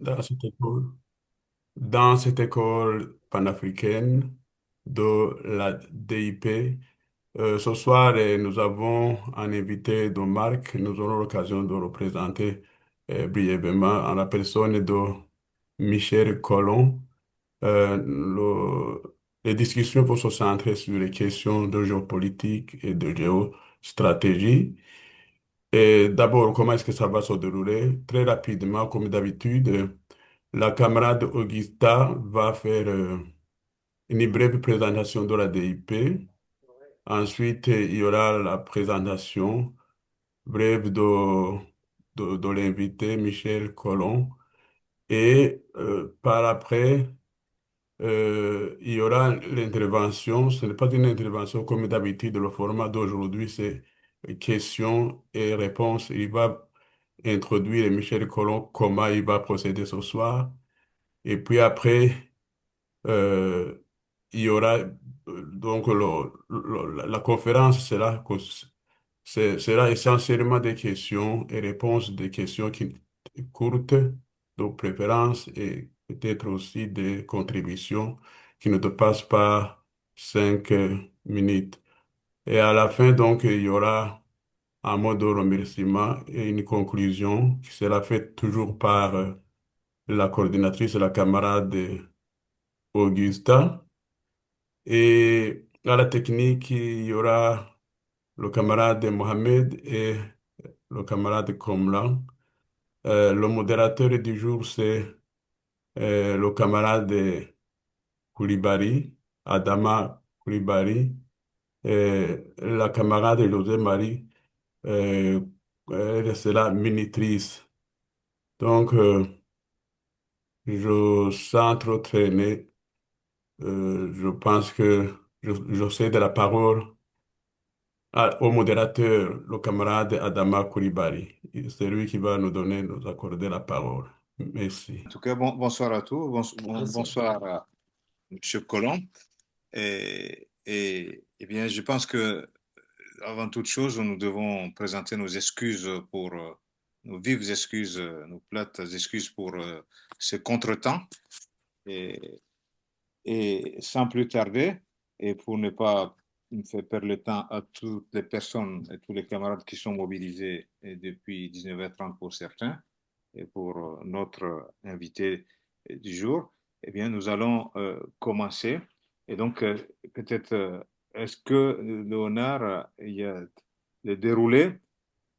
dans cette école, dans cette école panafricaine de la DIP. Ce soir, nous avons un invité de marque. Nous aurons l'occasion de représenter brièvement en la personne de Michel Collomb. Les discussions vont se centrer sur les questions de géopolitique et de géostratégie. Et d'abord, comment est-ce que ça va se dérouler? Très rapidement, comme d'habitude, la camarade Augusta va faire une brève présentation de la DIP. Ensuite, il y aura la présentation brève de l'invité Michel Collomb. Et par après, il y aura l'intervention. Ce n'est pas une intervention comme d'habitude. Le format d'aujourd'hui, c'est questions et réponses. Il va introduire Michel Collomb comment il va procéder ce soir. Et puis après, euh, il y aura donc la conférence sera essentiellement des questions et réponses, des questions courtes, de préférence, et peut-être aussi des contributions qui ne dépassent pas 5 minutes. Et à la fin, donc, il y aura un mot de remerciement et une conclusion qui sera faite toujours par la coordinatrice, la camarade Augusta. Et à la technique, il y aura le camarade Mohamed et le camarade Komlan. Le modérateur du jour, c'est le camarade Koulibaly, Adama Koulibaly, et la camarade José Marie, euh, elle sera minitrice. Donc, sans trop traîner, je pense que je cède la parole au modérateur, le camarade Adama Koulibaly. C'est lui qui va nous accorder la parole. Merci. En tout cas, bonsoir à tous. Bonsoir. Bonsoir à M. Colomb. Eh bien, je pense que avant toute chose, nous devons présenter nos excuses pour nos vives excuses, nos plates excuses pour ce contretemps. Et, et sans plus tarder, et pour ne pas faire perdre le temps à toutes les personnes et tous les camarades qui sont mobilisés depuis 19h30 pour certains, et pour notre invité du jour, eh bien, nous allons commencer. Et donc, peut-être, est-ce que Léonard, il y a le déroulé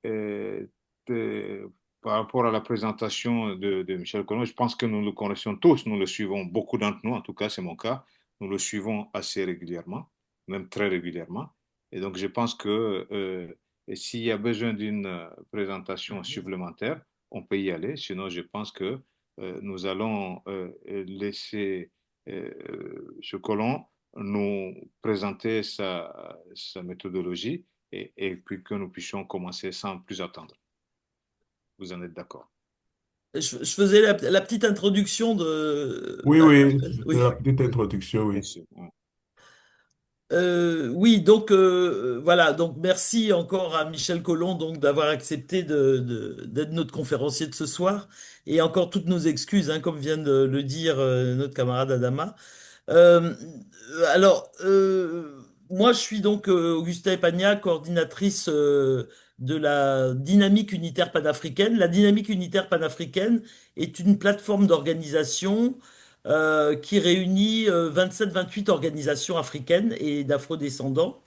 euh, de- par rapport à la présentation de Michel Colomb? Je pense que nous le connaissons tous, nous le suivons, beaucoup d'entre nous, en tout cas, c'est mon cas, nous le suivons assez régulièrement, même très régulièrement. Et donc, je pense que s'il y a besoin d'une présentation supplémentaire, on peut y aller. Sinon, je pense que nous allons laisser ce Colomb nous présenter sa méthodologie et puis que nous puissions commencer sans plus attendre. Vous en êtes d'accord? Je faisais la petite introduction de... Oui, oui, c'est Oui. la petite introduction, Bien oui. sûr. Oui, donc voilà, donc merci encore à Michel Collomb donc d'avoir accepté d'être notre conférencier de ce soir et encore toutes nos excuses, hein, comme vient de le dire notre camarade Adama. Euh, moi je suis donc Augusta Epagna, coordinatrice de la dynamique unitaire panafricaine. La dynamique unitaire panafricaine est une plateforme d'organisation qui réunit 27-28 organisations africaines et d'afro-descendants.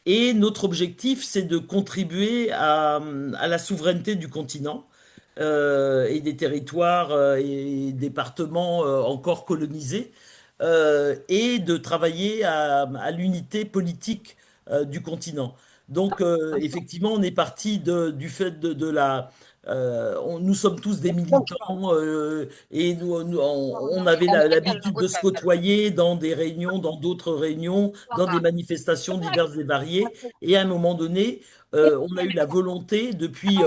Et notre objectif, c'est de contribuer à la souveraineté du continent et des territoires et départements encore colonisés, et de travailler à l'unité politique du continent. Donc, effectivement, on est parti du fait de la... nous sommes tous des militants et on avait l'habitude de se côtoyer dans des réunions, dans d'autres réunions, dans des manifestations diverses et variées. Et à un moment donné, on a eu la volonté, depuis,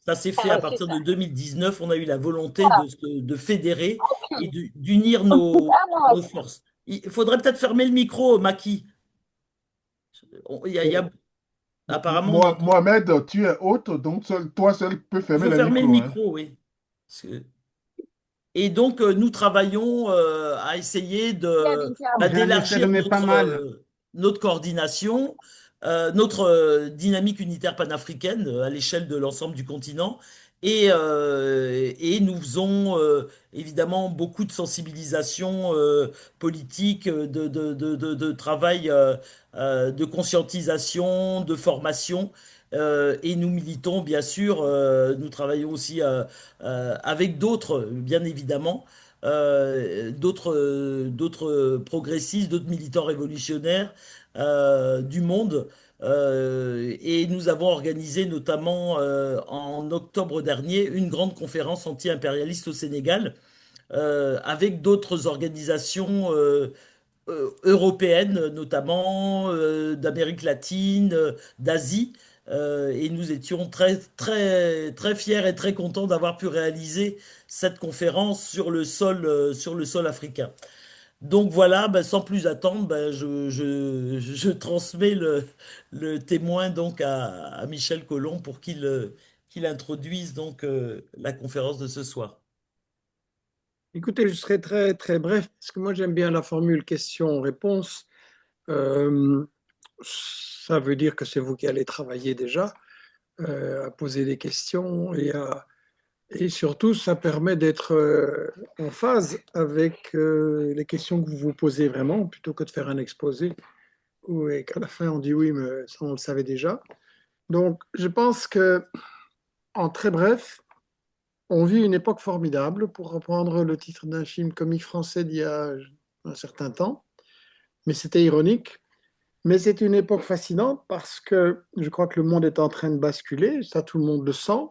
ça s'est fait à partir de 2019, on a eu la volonté de fédérer et d'unir nos forces. Il faudrait peut-être fermer le micro, Maki. Il y a, apparemment, on entend. Mohamed, tu es hôte, donc toi seul peux Il fermer faut le fermer le micro, hein. micro, oui. Parce que- Et donc, nous travaillons à essayer J'ai un effet de d'élargir mais pas mal. notre coordination, notre dynamique unitaire panafricaine à l'échelle de l'ensemble du continent. Et nous faisons évidemment beaucoup de sensibilisation politique, de travail de conscientisation, de formation. Et nous militons, bien sûr, nous travaillons aussi avec d'autres, bien évidemment, d'autres progressistes, d'autres militants révolutionnaires du monde. Et nous avons organisé notamment en octobre dernier une grande conférence anti-impérialiste au Sénégal avec d'autres organisations européennes, notamment d'Amérique latine, d'Asie. Et nous étions très, très, très fiers et très contents d'avoir pu réaliser cette conférence sur le sol africain. Donc voilà, ben, sans plus attendre, ben, je transmets le témoin donc à Michel Colomb pour qu'il introduise donc la conférence de ce soir. Écoutez, je serai très, très bref, parce que moi j'aime bien la formule question-réponse. Euh, Ça veut dire que c'est vous qui allez travailler déjà à poser des questions et surtout ça permet d'être en phase avec les questions que vous vous posez vraiment plutôt que de faire un exposé et qu'à la fin on dit oui mais ça on le savait déjà. Donc je pense que en très bref, on vit une époque formidable pour reprendre le titre d'un film comique français d'il y a un certain temps, mais c'était ironique. Mais c'est une époque fascinante parce que je crois que le monde est en train de basculer, ça tout le monde le sent.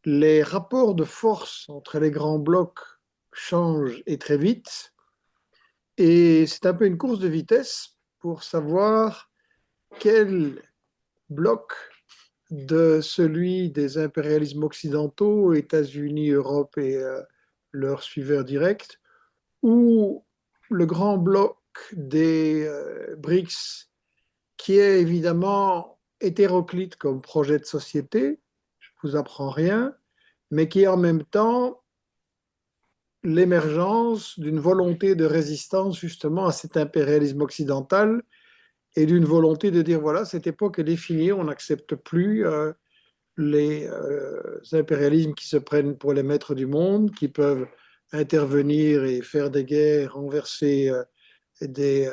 Les rapports de force entre les grands blocs changent et très vite. Et c'est un peu une course de vitesse pour savoir quel bloc de celui des impérialismes occidentaux, États-Unis, Europe et leurs suiveurs directs, ou le grand bloc des BRICS qui est évidemment hétéroclite comme projet de société, je ne vous apprends rien, mais qui est en même temps l'émergence d'une volonté de résistance justement à cet impérialisme occidental et d'une volonté de dire voilà, cette époque est finie, on n'accepte plus les impérialismes qui se prennent pour les maîtres du monde, qui peuvent intervenir et faire des guerres, renverser des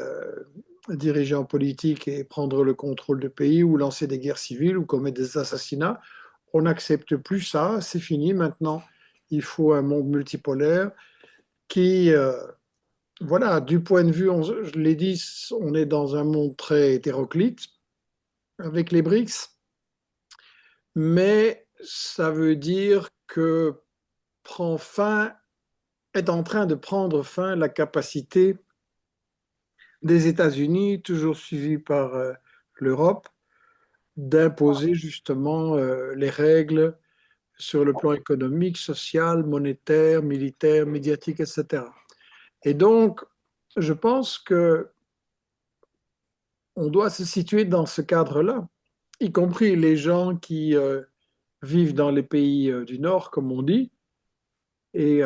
dirigeants politiques et prendre le contrôle du pays ou lancer des guerres civiles ou commettre des assassinats. On n'accepte plus ça, c'est fini maintenant. Il faut un monde multipolaire qui, voilà, du point de vue, je l'ai dit, on est dans un monde très hétéroclite avec les BRICS, mais ça veut dire que prend fin, est en train de prendre fin la capacité des États-Unis, toujours suivi par l'Europe, d'imposer justement les règles sur le plan économique, social, monétaire, militaire, médiatique, etc. Et donc, je pense que on doit se situer dans ce cadre-là, y compris les gens qui vivent dans les pays du Nord, comme on dit, et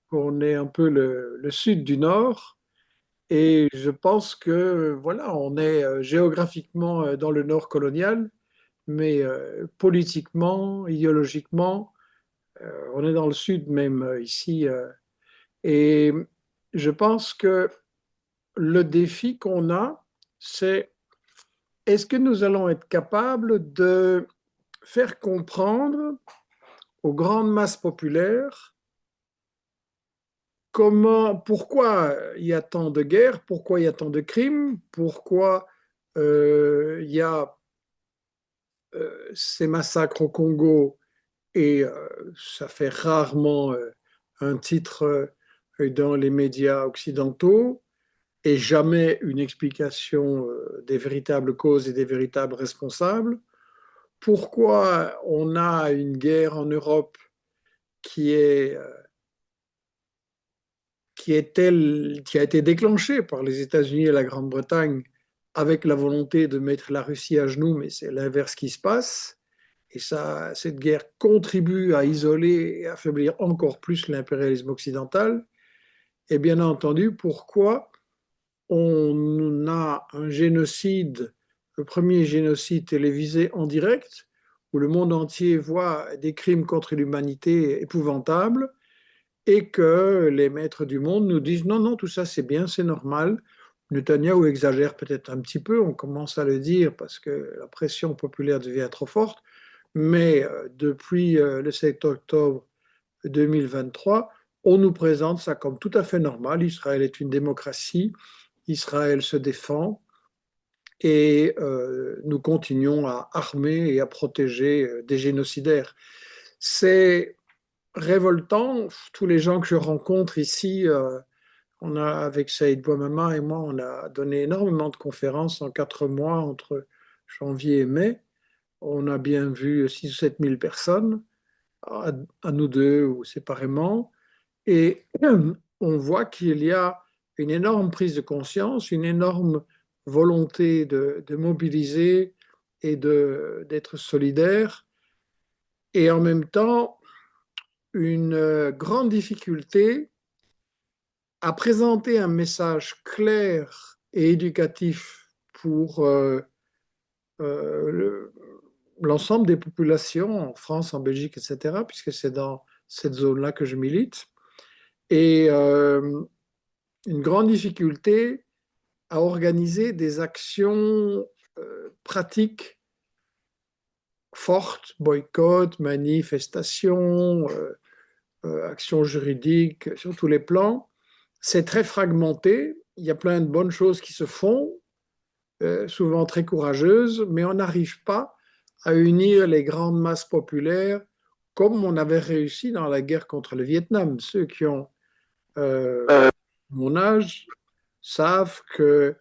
qu'on est un peu le sud du Nord. Et je pense que voilà, on est géographiquement dans le nord colonial, mais politiquement, idéologiquement, on est dans le sud même ici. Et je pense que le défi qu'on a, c'est est-ce que nous allons être capables de faire comprendre aux grandes masses populaires comment, pourquoi il y a tant de guerres, pourquoi il y a tant de crimes, pourquoi il y a ces massacres au Congo et ça fait rarement un titre dans les médias occidentaux et jamais une explication des véritables causes et des véritables responsables. Pourquoi on a une guerre en Europe qui est qui a été déclenchée par les États-Unis et la Grande-Bretagne avec la volonté de mettre la Russie à genoux, mais c'est l'inverse qui se passe. Et ça, cette guerre contribue à isoler et affaiblir encore plus l'impérialisme occidental. Et bien entendu, pourquoi on a un génocide, le premier génocide télévisé en direct, où le monde entier voit des crimes contre l'humanité épouvantables, et que les maîtres du monde nous disent non, non, tout ça c'est bien, c'est normal. Netanyahou exagère peut-être un petit peu, on commence à le dire parce que la pression populaire devient trop forte, mais depuis le 7 octobre 2023, on nous présente ça comme tout à fait normal. Israël est une démocratie, Israël se défend et nous continuons à armer et à protéger des génocidaires. C'est révoltant. Tous les gens que je rencontre ici, on a avec Saïd Bouamama et moi, on a donné énormément de conférences en 4 mois entre janvier et mai. On a bien vu 6 ou 7 000 personnes, à nous deux ou séparément. Et on voit qu'il y a une énorme prise de conscience, une énorme volonté de mobiliser et d'être solidaire. Et en même temps, une grande difficulté à présenter un message clair et éducatif pour euh, l'ensemble des populations en France, en Belgique, etc., puisque c'est dans cette zone-là que je milite. Et une grande difficulté à organiser des actions pratiques fortes, boycott, manifestations, actions juridiques sur tous les plans. C'est très fragmenté. Il y a plein de bonnes choses qui se font, souvent très courageuses, mais on n'arrive pas à unir les grandes masses populaires comme on avait réussi dans la guerre contre le Vietnam. Ceux qui ont mon âge savent que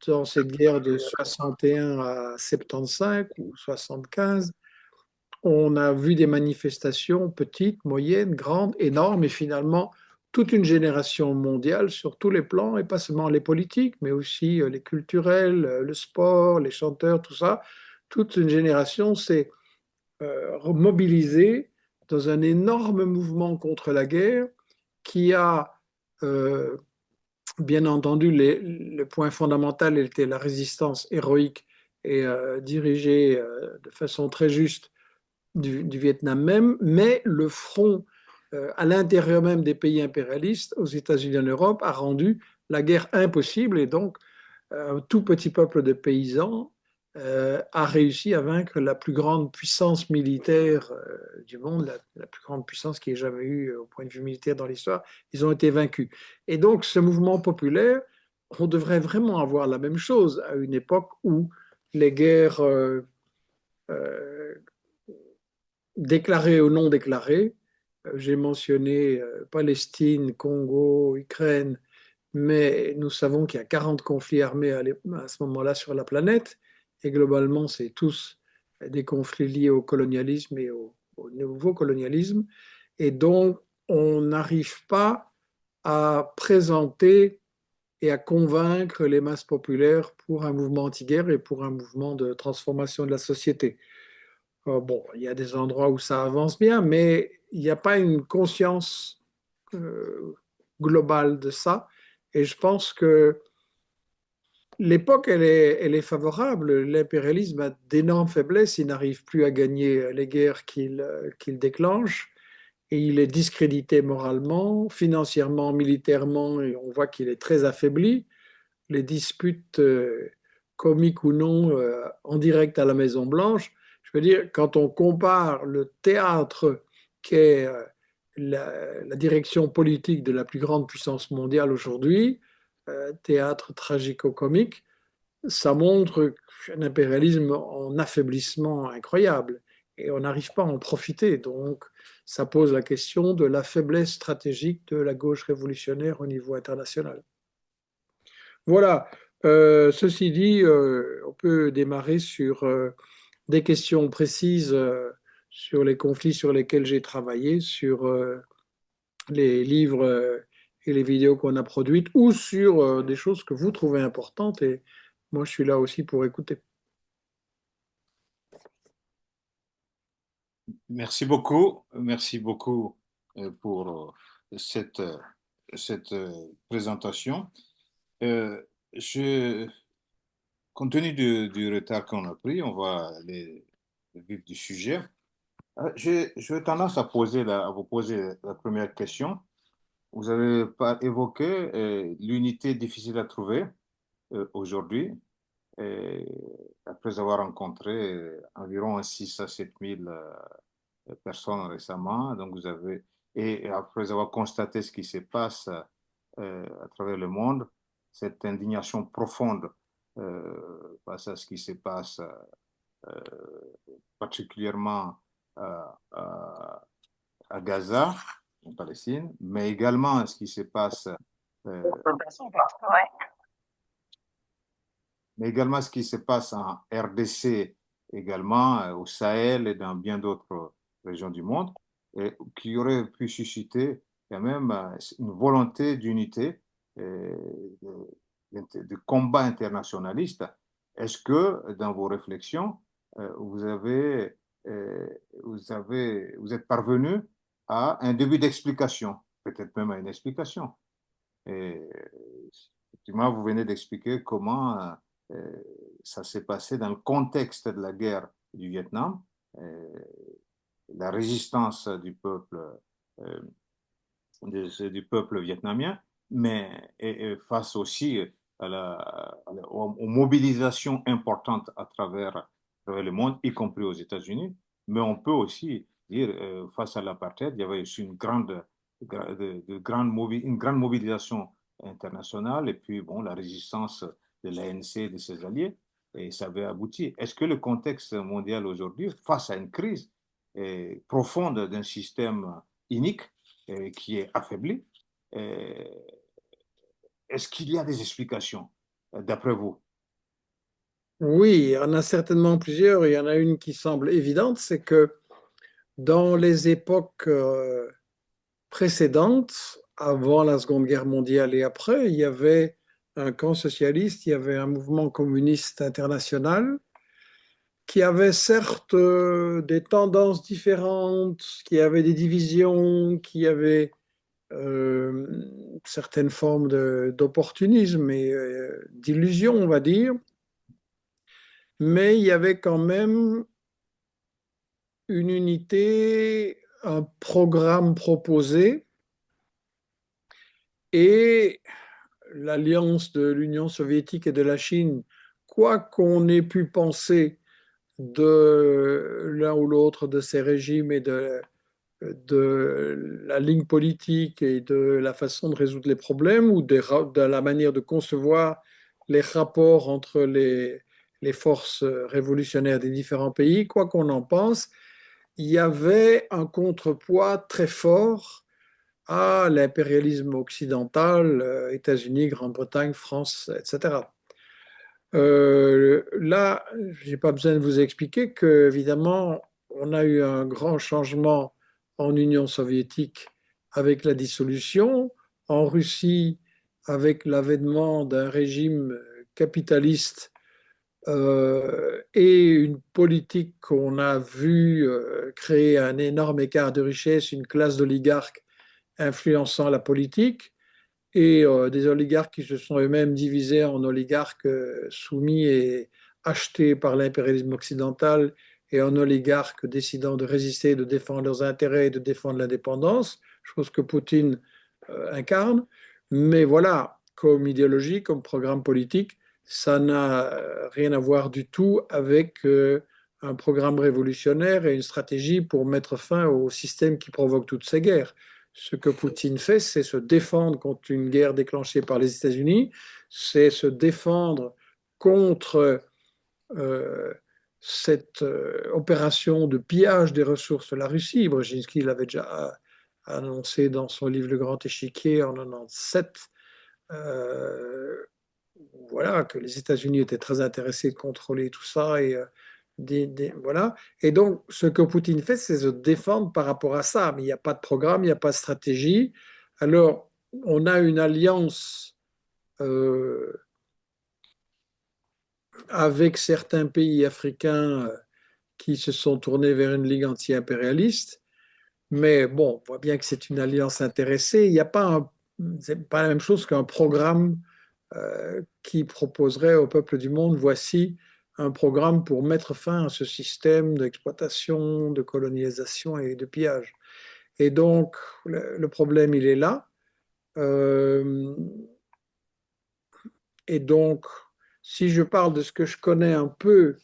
dans cette guerre de 61 à 75 ou 75, on a vu des manifestations petites, moyennes, grandes, énormes, et finalement toute une génération mondiale sur tous les plans, et pas seulement les politiques, mais aussi les culturels, le sport, les chanteurs, tout ça. Toute une génération s'est mobilisée dans un énorme mouvement contre la guerre qui a, bien entendu, le point fondamental était la résistance héroïque et dirigée de façon très juste du Vietnam même, mais le front à l'intérieur même des pays impérialistes, aux États-Unis et en Europe, a rendu la guerre impossible, et donc un tout petit peuple de paysans a réussi à vaincre la plus grande puissance militaire du monde, la plus grande puissance qu'il y ait jamais eu au point de vue militaire dans l'histoire. Ils ont été vaincus. Et donc ce mouvement populaire, on devrait vraiment avoir la même chose à une époque où les guerres euh, déclarées ou non déclarées, j'ai mentionné Palestine, Congo, Ukraine, mais nous savons qu'il y a 40 conflits armés à ce moment-là sur la planète, et globalement, c'est tous des conflits liés au colonialisme et au nouveau colonialisme. Et donc, on n'arrive pas à présenter et à convaincre les masses populaires pour un mouvement anti-guerre et pour un mouvement de transformation de la société. Bon, il y a des endroits où ça avance bien, mais il n'y a pas une conscience globale de ça. Et je pense que l'époque, elle est favorable. L'impérialisme a d'énormes faiblesses. Il n'arrive plus à gagner les guerres qu'il déclenche. Et il est discrédité moralement, financièrement, militairement, et on voit qu'il est très affaibli. Les disputes, comiques ou non, en direct à la Maison-Blanche, je veux dire, quand on compare le théâtre qu'est la direction politique de la plus grande puissance mondiale aujourd'hui, théâtre tragico-comique, ça montre un impérialisme en affaiblissement incroyable et on n'arrive pas à en profiter. Donc, ça pose la question de la faiblesse stratégique de la gauche révolutionnaire au niveau international. Voilà. Ceci dit, on peut démarrer sur des questions précises sur les conflits sur lesquels j'ai travaillé, sur les livres et les vidéos qu'on a produites, ou sur des choses que vous trouvez importantes. Et moi, je suis là aussi pour écouter. merci beaucoup pour cette présentation. Euh, je, Compte tenu du retard qu'on a pris, on va aller au vif du sujet. J'ai tendance à vous poser la première question. Vous avez pas évoqué l'unité difficile à trouver aujourd'hui, et après avoir rencontré environ 6 à 7 000 personnes récemment. Donc et après avoir constaté ce qui se passe à travers le monde, cette indignation profonde face à ce qui se passe, particulièrement à, à Gaza, en Palestine, mais également ce qui se passe, euh, mais également ce qui se passe en RDC, également au Sahel et dans bien d'autres régions du monde, et qui aurait pu susciter quand même une volonté d'unité, de combat internationaliste. Est-ce que dans vos réflexions, vous euh, vous êtes parvenu à un début d'explication, peut-être même à une explication? Et effectivement, vous venez d'expliquer comment ça s'est passé dans le contexte de la guerre du Vietnam, euh, la résistance euh, du peuple vietnamien, mais et face aussi aux mobilisations importantes à travers le monde, y compris aux États-Unis. Mais on peut aussi dire, face à l'apartheid, il y avait aussi une grande mobilisation internationale, et puis bon, la résistance de l'ANC et de ses alliés, et ça avait abouti. Est-ce que le contexte mondial aujourd'hui, face à une crise profonde d'un système inique, qui est affaibli, euh, est-ce qu'il y a des explications, d'après vous? Oui, il y en a certainement plusieurs. Il y en a une qui semble évidente, c'est que dans les époques précédentes, avant la Seconde Guerre mondiale et après, il y avait un camp socialiste, il y avait un mouvement communiste international qui avait certes des tendances différentes, qui avait des divisions, qui avait euh, certaines formes d'opportunisme et d'illusion, on va dire, mais il y avait quand même une unité, un programme proposé et l'alliance de l'Union soviétique et de la Chine, quoi qu'on ait pu penser de l'un ou l'autre de ces régimes et de la ligne politique et de la façon de résoudre les problèmes ou de la manière de concevoir les rapports entre les forces révolutionnaires des différents pays, quoi qu'on en pense, il y avait un contrepoids très fort à l'impérialisme occidental, États-Unis, Grande-Bretagne, France, etc. Là, je n'ai pas besoin de vous expliquer que, évidemment, on a eu un grand changement en Union soviétique avec la dissolution, en Russie avec l'avènement d'un régime capitaliste et une politique qu'on a vu créer un énorme écart de richesse, une classe d'oligarques influençant la politique et des oligarques qui se sont eux-mêmes divisés en oligarques soumis et achetés par l'impérialisme occidental et en oligarques décidant de résister, de défendre leurs intérêts et de défendre l'indépendance, chose que Poutine incarne. Mais voilà, comme idéologie, comme programme politique, ça n'a rien à voir du tout avec un programme révolutionnaire et une stratégie pour mettre fin au système qui provoque toutes ces guerres. Ce que Poutine fait, c'est se défendre contre une guerre déclenchée par les États-Unis, c'est se défendre contre euh, cette opération de pillage des ressources de la Russie. Brzezinski l'avait déjà annoncé dans son livre Le Grand Échiquier en 97. Euh, voilà, que les États-Unis étaient très intéressés de contrôler tout ça et voilà. Et donc, ce que Poutine fait, c'est se défendre par rapport à ça. Mais il n'y a pas de programme, il n'y a pas de stratégie. Alors, on a une alliance avec certains pays africains qui se sont tournés vers une ligue anti-impérialiste. Mais bon, on voit bien que c'est une alliance intéressée. Il n'y a pas c'est pas la même chose qu'un programme qui proposerait au peuple du monde, voici un programme pour mettre fin à ce système d'exploitation, de colonisation et de pillage. Et donc, le problème, il est là. Euh, et donc, si je parle de ce que je connais un peu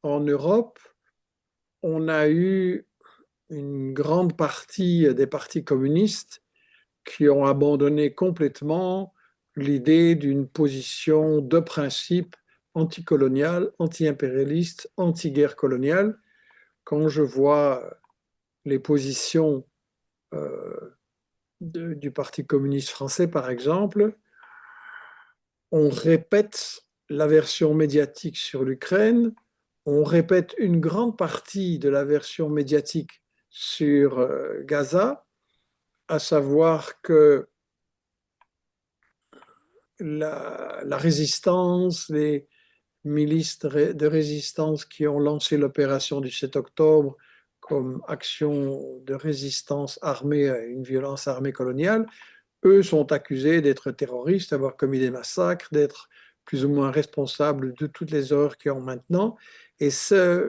en Europe, on a eu une grande partie des partis communistes qui ont abandonné complètement l'idée d'une position de principe anticoloniale, anti-impérialiste, anti-guerre coloniale. Quand je vois les positions du Parti communiste français, par exemple, on répète la version médiatique sur l'Ukraine, on répète une grande partie de la version médiatique sur Gaza, à savoir que la résistance, les milices de résistance qui ont lancé l'opération du 7 octobre comme action de résistance armée à une violence armée coloniale, eux sont accusés d'être terroristes, d'avoir commis des massacres, d'être plus ou moins responsables de toutes les horreurs qu'ils ont maintenant. Et cette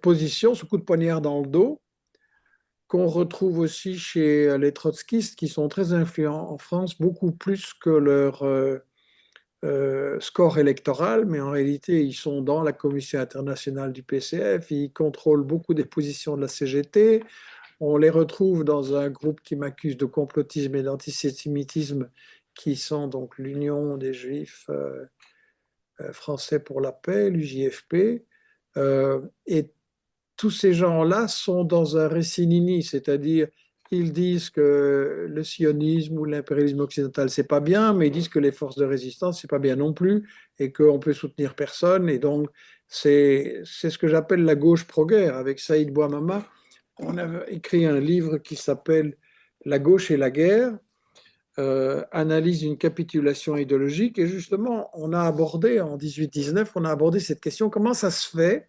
position, ce coup de poignard dans le dos, qu'on retrouve aussi chez les trotskistes qui sont très influents en France, beaucoup plus que leur score électoral, mais en réalité, ils sont dans la commission internationale du PCF, ils contrôlent beaucoup des positions de la CGT. On les retrouve dans un groupe qui m'accuse de complotisme et d'antisémitisme, qui sont donc l'Union des Juifs français pour la paix, l'UJFP. Et tous ces gens-là sont dans un récit nini, c'est-à-dire ils disent que le sionisme ou l'impérialisme occidental, c'est pas bien, mais ils disent que les forces de résistance, c'est pas bien non plus, et qu'on peut soutenir personne. Et donc, c'est ce que j'appelle la gauche pro-guerre. Avec Saïd Bouamama, on a écrit un livre qui s'appelle La gauche et la guerre, analyse d'une capitulation idéologique. Et justement, on a abordé en 18-19, on a abordé cette question, comment ça se fait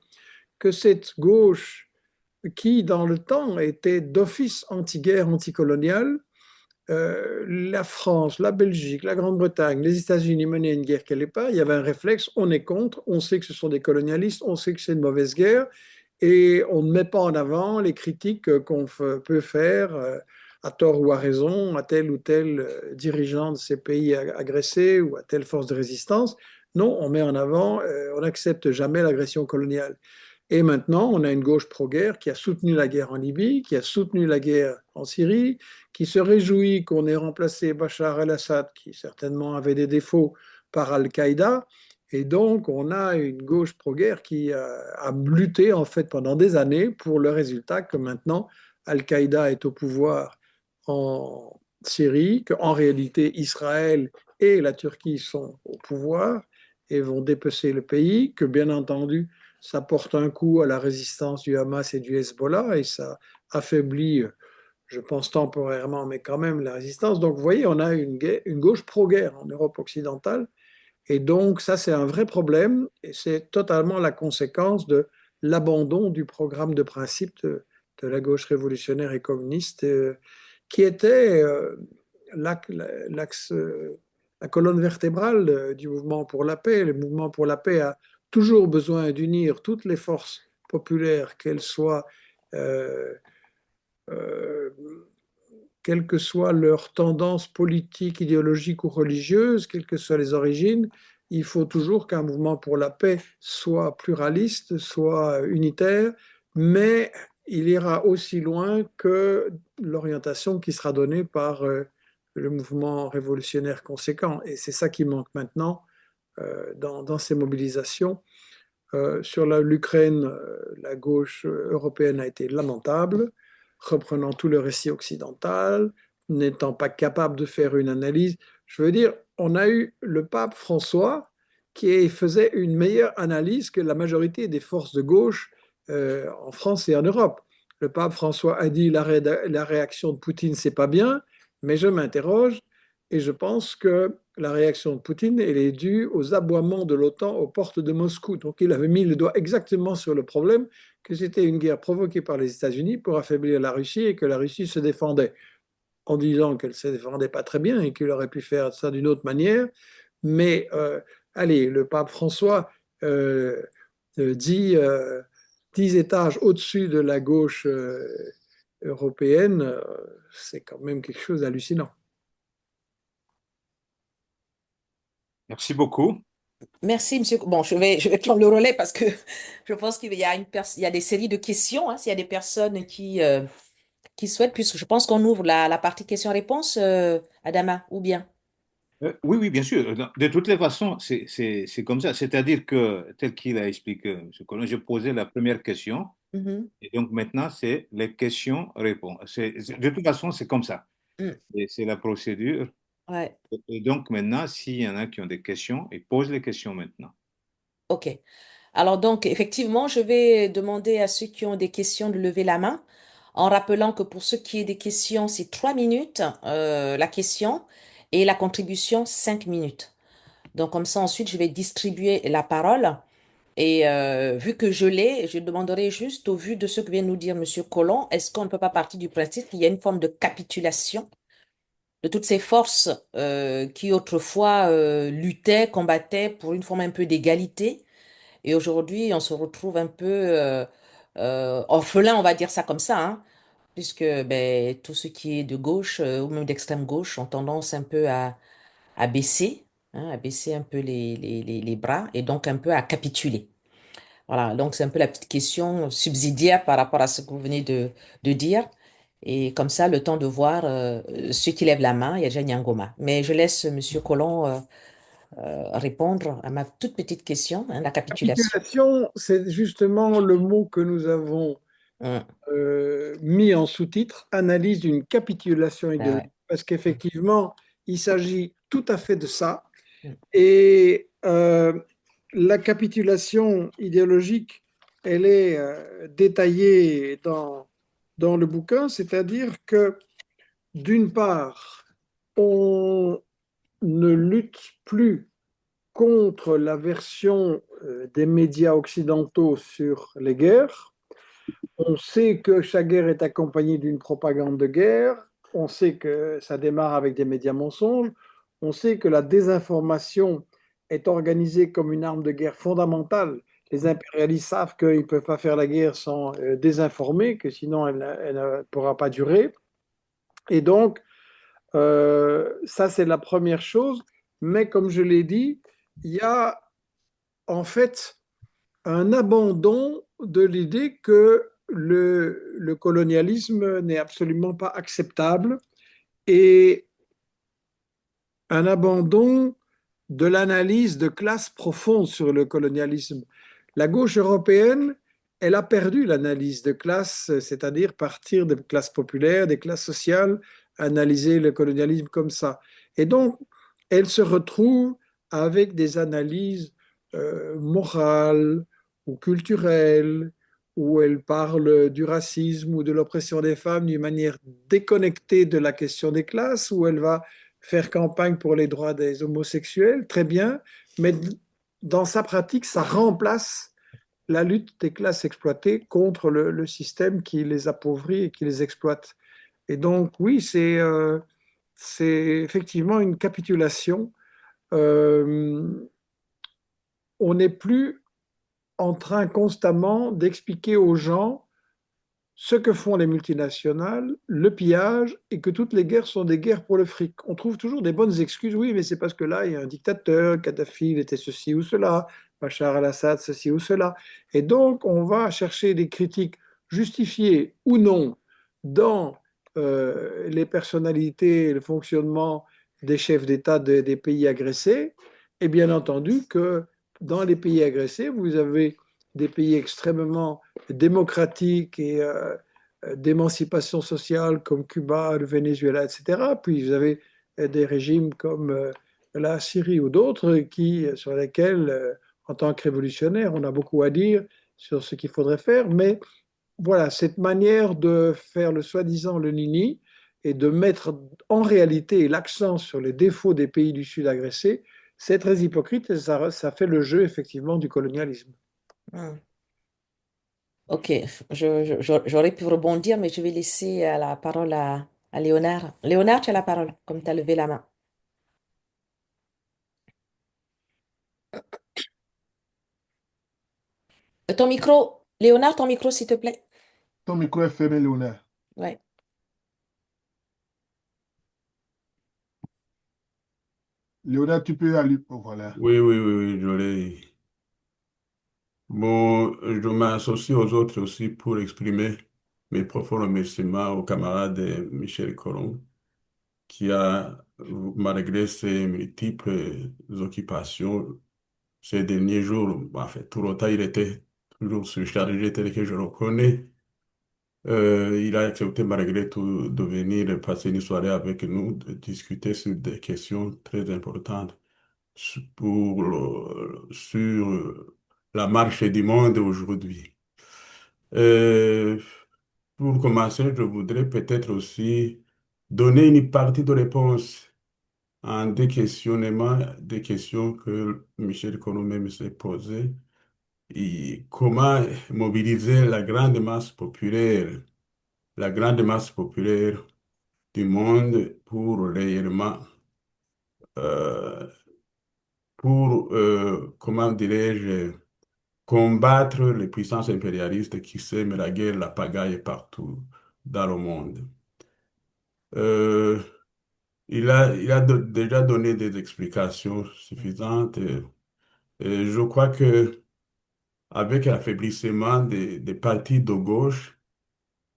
que cette gauche qui, dans le temps, était d'office anti-guerre, anticoloniale, la France, la Belgique, la Grande-Bretagne, les États-Unis menaient une guerre qu'elle n'est pas, il y avait un réflexe, on est contre, on sait que ce sont des colonialistes, on sait que c'est une mauvaise guerre, et on ne met pas en avant les critiques qu'on peut faire, à tort ou à raison, à tel ou tel dirigeant de ces pays agressés ou à telle force de résistance. Non, on met en avant, on n'accepte jamais l'agression coloniale. Et maintenant, on a une gauche pro-guerre qui a soutenu la guerre en Libye, qui a soutenu la guerre en Syrie, qui se réjouit qu'on ait remplacé Bachar el-Assad, qui certainement avait des défauts, par Al-Qaïda. Et donc, on a une gauche pro-guerre qui a lutté en fait pendant des années pour le résultat que maintenant Al-Qaïda est au pouvoir en Syrie, qu'en réalité Israël et la Turquie sont au pouvoir et vont dépecer le pays, que bien entendu ça porte un coup à la résistance du Hamas et du Hezbollah et ça affaiblit, je pense temporairement, mais quand même la résistance. Donc vous voyez, on a une gauche pro-guerre en Europe occidentale. Et donc, ça, c'est un vrai problème et c'est totalement la conséquence de l'abandon du programme de principe de la gauche révolutionnaire et communiste qui était l'axe, la colonne vertébrale du mouvement pour la paix. Le mouvement pour la paix a toujours besoin d'unir toutes les forces populaires, qu'elles soient euh, euh, quelle que soit leur tendance politique, idéologique ou religieuse, quelles que soient les origines, il faut toujours qu'un mouvement pour la paix soit pluraliste, soit unitaire, mais il ira aussi loin que l'orientation qui sera donnée par le mouvement révolutionnaire conséquent. Et c'est ça qui manque maintenant dans ces mobilisations. Sur l'Ukraine, la gauche européenne a été lamentable, reprenant tout le récit occidental, n'étant pas capable de faire une analyse. Je veux dire, on a eu le pape François qui faisait une meilleure analyse que la majorité des forces de gauche en France et en Europe. Le pape François a dit la réaction de Poutine, c'est pas bien, mais je m'interroge, Et je pense que la réaction de Poutine, elle est due aux aboiements de l'OTAN aux portes de Moscou. Donc il avait mis le doigt exactement sur le problème, que c'était une guerre provoquée par les États-Unis pour affaiblir la Russie et que la Russie se défendait en disant qu'elle ne se défendait pas très bien et qu'il aurait pu faire ça d'une autre manière. Mais allez, le pape François euh, dit 10 étages au-dessus de la gauche européenne, c'est quand même quelque chose d'hallucinant. Merci beaucoup. Merci, monsieur. Bon, je vais prendre le relais parce que je pense qu'il y a il y a des séries de questions, hein, s'il y a des personnes qui souhaitent, puisque je pense qu'on ouvre la partie questions-réponses, Adama, ou bien. Oui, oui, bien sûr. De toutes les façons, c'est comme ça. C'est-à-dire que, tel qu'il a expliqué, M. Colin, je posais la première question, Mhm. et donc maintenant, c'est les questions-réponses. De toute façon, c'est comme ça. Mm. Et c'est la procédure. Ouais, Et donc maintenant, s'il y en a qui ont des questions, ils posent les questions maintenant. ok. Alors donc, effectivement, je vais demander à ceux qui ont des questions de lever la main, en rappelant que pour ceux qui ont des questions, c'est 3 minutes, la question, et la contribution, 5 minutes. Donc comme ça, ensuite, je vais distribuer la parole. Et vu que je l'ai, je demanderai juste, au vu de ce que vient nous dire Monsieur Collomb, est-ce qu'on ne peut pas partir du principe qu'il y a une forme de capitulation de toutes ces forces qui autrefois luttaient, combattaient pour une forme un peu d'égalité, et aujourd'hui on se retrouve un peu orphelin, on va dire ça comme ça, hein, puisque ben, tout ce qui est de gauche ou même d'extrême gauche ont tendance un peu à baisser, hein, à baisser un peu les bras et donc un peu à capituler. Voilà, donc c'est un peu la petite question subsidiaire par rapport à ce que vous venez de dire. Et comme ça, le temps de voir ceux qui lèvent la main, il y a déjà Nyangoma. Mais je laisse Monsieur Collomb répondre à ma toute petite question, hein, la capitulation. Capitulation, c'est justement le mot que nous avons Hum, mis en sous-titre, analyse d'une capitulation ben idéologique, ouais. parce Hum, qu'effectivement, il s'agit tout à fait de ça. hum, Et la capitulation idéologique, elle est détaillée dans le bouquin, c'est-à-dire que d'une part, on ne lutte plus contre la version des médias occidentaux sur les guerres. On sait que chaque guerre est accompagnée d'une propagande de guerre. On sait que ça démarre avec des médias mensonges. On sait que la désinformation est organisée comme une arme de guerre fondamentale. Les impérialistes savent qu'ils ne peuvent pas faire la guerre sans désinformer, que sinon elle ne pourra pas durer. Et donc, ça, c'est la première chose. Mais comme je l'ai dit, il y a en fait un abandon de l'idée que le colonialisme n'est absolument pas acceptable et un abandon de l'analyse de classe profonde sur le colonialisme. La gauche européenne, elle a perdu l'analyse de classe, c'est-à-dire partir des classes populaires, des classes sociales, analyser le colonialisme comme ça. Et donc, elle se retrouve avec des analyses morales ou culturelles, où elle parle du racisme ou de l'oppression des femmes d'une manière déconnectée de la question des classes, où elle va faire campagne pour les droits des homosexuels, très bien, mais dans sa pratique, ça remplace la lutte des classes exploitées contre le système qui les appauvrit et qui les exploite. Et donc, oui, c'est effectivement une capitulation. Euh, on n'est plus en train constamment d'expliquer aux gens ce que font les multinationales, le pillage, et que toutes les guerres sont des guerres pour le fric. On trouve toujours des bonnes excuses. Oui, mais c'est parce que là, il y a un dictateur, Kadhafi, il était ceci ou cela, Bachar al-Assad, ceci ou cela. Et donc, on va chercher des critiques justifiées ou non dans les personnalités et le fonctionnement des chefs d'État des pays agressés. Et bien entendu que dans les pays agressés, vous avez des pays extrêmement démocratiques et d'émancipation sociale comme Cuba, le Venezuela, etc. Puis vous avez des régimes comme la Syrie ou d'autres sur lesquels, en tant que révolutionnaire, on a beaucoup à dire sur ce qu'il faudrait faire. Mais voilà, cette manière de faire le soi-disant le nini et de mettre en réalité l'accent sur les défauts des pays du Sud agressés, c'est très hypocrite et ça fait le jeu effectivement du colonialisme. Hmm. Ok, j'aurais pu rebondir, mais je vais laisser la parole à Léonard. Léonard, tu as la parole, comme tu as levé la main. Ton micro, Léonard, ton micro, s'il te plaît. Ton micro est fermé, Léonard. Ouais. Léonard, tu peux aller. Oh, voilà. Oui, oui, oui, oui, je l'ai. Bon, je m'associe aux autres aussi pour exprimer mes profonds remerciements au camarade Michel Colomb, qui a, malgré ses multiples occupations, ces derniers jours, en fait, tout le temps, il était toujours surchargé tel que je le connais. Il a accepté malgré tout de venir passer une soirée avec nous, de discuter sur des questions très importantes sur la marche du monde aujourd'hui. Euh, pour commencer, je voudrais peut-être aussi donner une partie de réponse à des questionnements, des questions que Michel Conon même s'est posées. Et comment mobiliser la grande masse populaire du monde pour réellement, euh, comment dirais-je, combattre les puissances impérialistes qui sèment la guerre, la pagaille partout dans le monde. Euh, il a déjà donné des explications suffisantes. Et je crois que avec l'affaiblissement des partis de gauche,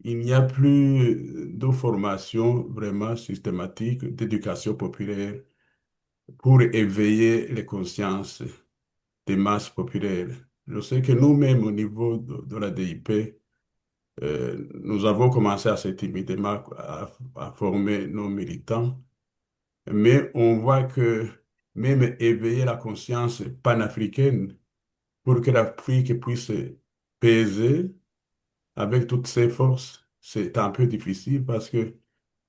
il n'y a plus de formation vraiment systématique d'éducation populaire pour éveiller les consciences des masses populaires. Je sais que nous-mêmes, au niveau de la DIP, nous avons commencé assez timidement à former nos militants, mais on voit que même éveiller la conscience panafricaine pour que l'Afrique puisse peser avec toutes ses forces, c'est un peu difficile parce que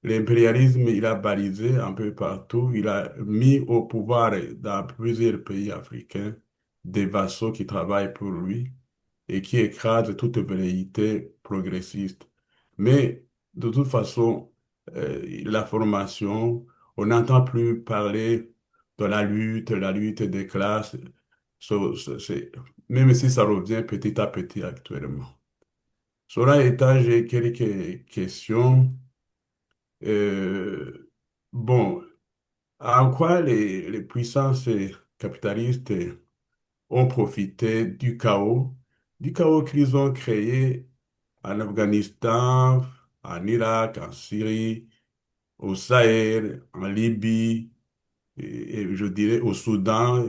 l'impérialisme, il a balisé un peu partout. Il a mis au pouvoir dans plusieurs pays africains des vassaux qui travaillent pour lui et qui écrasent toute velléité progressiste. Mais de toute façon, la formation, on n'entend plus parler de la lutte des classes. Même si ça revient petit à petit actuellement. Cela étant, j'ai quelques questions. Euh, bon, en quoi les puissances capitalistes ont profité du chaos qu'ils ont créé en Afghanistan, en Irak, en Syrie, au Sahel, en Libye, et je dirais au Soudan,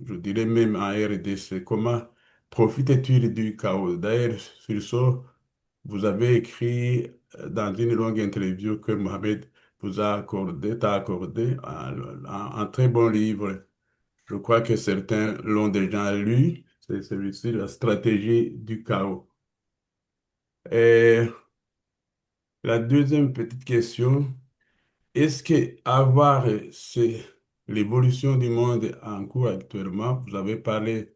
je dirais même en RDC. Comment profitent-ils du chaos? D'ailleurs, sur ce, vous avez écrit dans une longue interview que Mohamed vous a accordé, t'a accordé un très bon livre. Je crois que certains l'ont déjà lu. C'est celui-ci, La stratégie du chaos. Et la deuxième petite question, est-ce que avoir l'évolution du monde en cours actuellement, vous avez parlé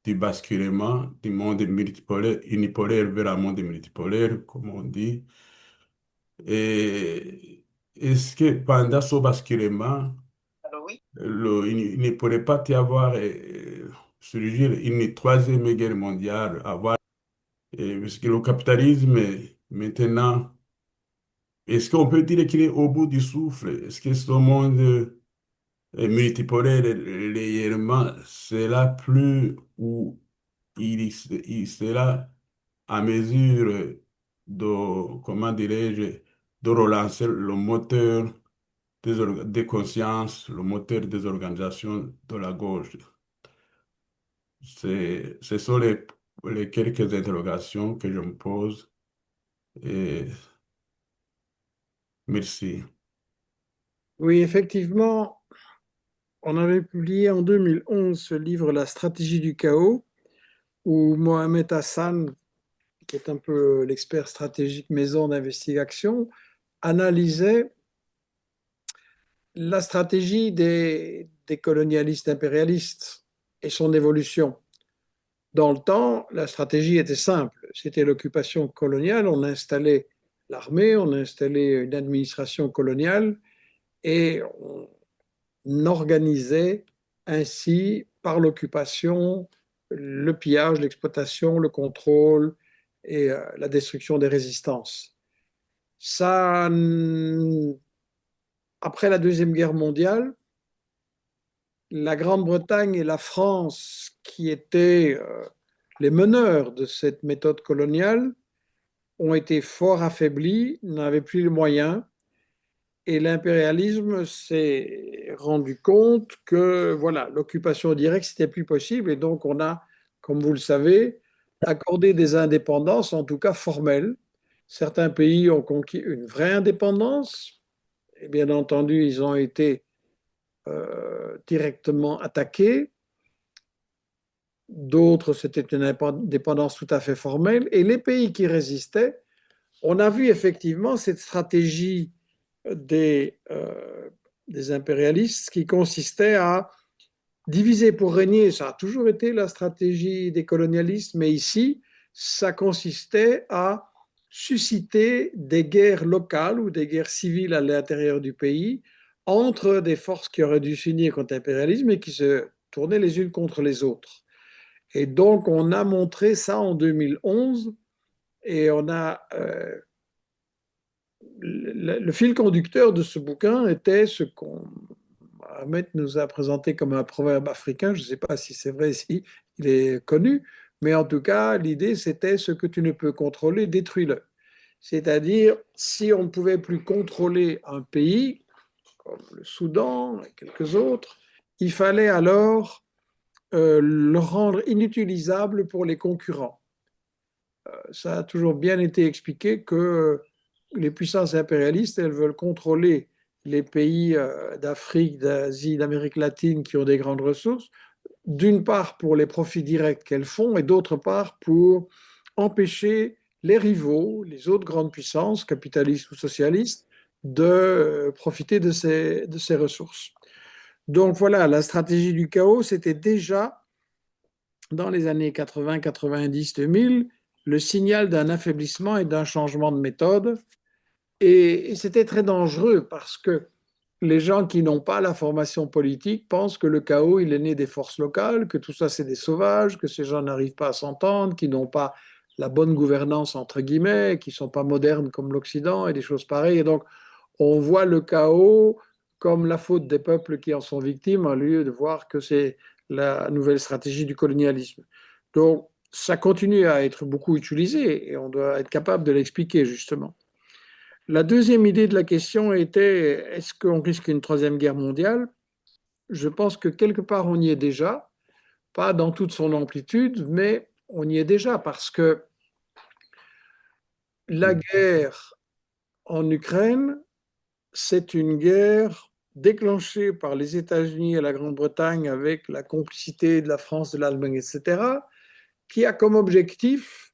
du basculement du monde multipolaire, unipolaire vers un monde multipolaire, comme on dit. Et est-ce que pendant ce basculement, il ne pourrait pas y avoir surgir une troisième guerre mondiale, parce que le capitalisme, maintenant, est-ce qu'on peut dire qu'il est au bout du souffle? Est-ce que ce monde multipolaire, réellement, c'est là plus où il sera à mesure de, comment dirais-je, de relancer le moteur des consciences, le moteur des organisations de la gauche. Ce sont les quelques interrogations que je me pose et merci. Oui, effectivement, on avait publié en 2011 ce livre La stratégie du chaos, où Mohamed Hassan, qui est un peu l'expert stratégique maison d'investigation, analysait la stratégie des colonialistes impérialistes et son évolution. Dans le temps, la stratégie était simple. C'était l'occupation coloniale. On installait l'armée, on installait une administration coloniale et on organisait ainsi, par l'occupation, le pillage, l'exploitation, le contrôle et la destruction des résistances. Ça, après la Deuxième Guerre mondiale, la Grande-Bretagne et la France, qui étaient les meneurs de cette méthode coloniale, ont été fort affaiblis, n'avaient plus les moyens, et l'impérialisme s'est rendu compte que voilà, l'occupation directe, c'était plus possible, et donc on a, comme vous le savez, accordé des indépendances, en tout cas formelles. Certains pays ont conquis une vraie indépendance, et bien entendu, ils ont été directement attaqués. D'autres, c'était une indépendance tout à fait formelle. Et les pays qui résistaient, on a vu effectivement cette stratégie des impérialistes qui consistait à diviser pour régner. Ça a toujours été la stratégie des colonialistes, mais ici, ça consistait à susciter des guerres locales ou des guerres civiles à l'intérieur du pays entre des forces qui auraient dû s'unir contre l'impérialisme et qui se tournaient les unes contre les autres. Et donc, on a montré ça en 2011 et on a le fil conducteur de ce bouquin était ce qu'on Ahmed nous a présenté comme un proverbe africain. Je ne sais pas si c'est vrai, si il est connu, mais en tout cas, l'idée c'était ce que tu ne peux contrôler, détruis-le. C'est-à-dire, si on ne pouvait plus contrôler un pays, comme le Soudan et quelques autres, il fallait alors le rendre inutilisable pour les concurrents. Ça a toujours bien été expliqué que les puissances impérialistes, elles veulent contrôler les pays d'Afrique, d'Asie, d'Amérique latine qui ont des grandes ressources, d'une part pour les profits directs qu'elles font et d'autre part pour empêcher les rivaux, les autres grandes puissances, capitalistes ou socialistes, de profiter de ces ressources. Donc voilà, la stratégie du chaos, c'était déjà dans les années 80, 90, 2000, le signal d'un affaiblissement et d'un changement de méthode. Et c'était très dangereux parce que les gens qui n'ont pas la formation politique pensent que le chaos, il est né des forces locales, que tout ça, c'est des sauvages, que ces gens n'arrivent pas à s'entendre, qu'ils n'ont pas la bonne gouvernance, entre guillemets, qui ne sont pas modernes comme l'Occident et des choses pareilles. Et donc, on voit le chaos comme la faute des peuples qui en sont victimes, au lieu de voir que c'est la nouvelle stratégie du colonialisme. Donc, ça continue à être beaucoup utilisé et on doit être capable de l'expliquer, justement. La deuxième idée de la question était, est-ce qu'on risque une troisième guerre mondiale? Je pense que quelque part on y est déjà, pas dans toute son amplitude, mais on y est déjà parce que la guerre en Ukraine, c'est une guerre déclenchée par les États-Unis et la Grande-Bretagne avec la complicité de la France, de l'Allemagne, etc., qui a comme objectif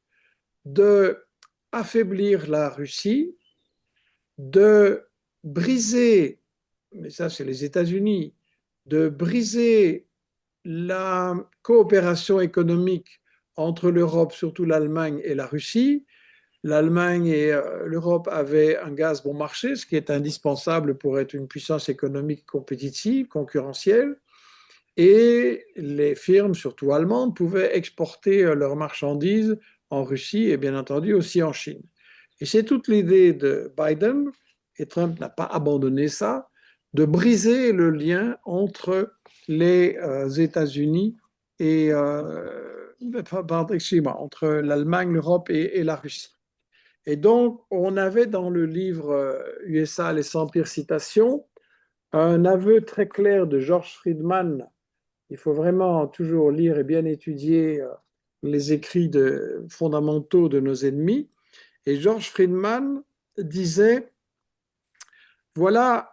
de affaiblir la Russie, de briser, mais ça c'est les États-Unis, de briser la coopération économique entre l'Europe, surtout l'Allemagne et la Russie. L'Allemagne et l'Europe avaient un gaz bon marché, ce qui est indispensable pour être une puissance économique compétitive, concurrentielle. Et les firmes, surtout allemandes, pouvaient exporter leurs marchandises en Russie et bien entendu aussi en Chine. Et c'est toute l'idée de Biden, et Trump n'a pas abandonné ça, de briser le lien entre les États-Unis et entre l'Allemagne, l'Europe et la Russie. Et donc, on avait dans le livre USA, les 100 pires citations, un aveu très clair de George Friedman. Il faut vraiment toujours lire et bien étudier les écrits fondamentaux de nos ennemis. Et George Friedman disait, voilà,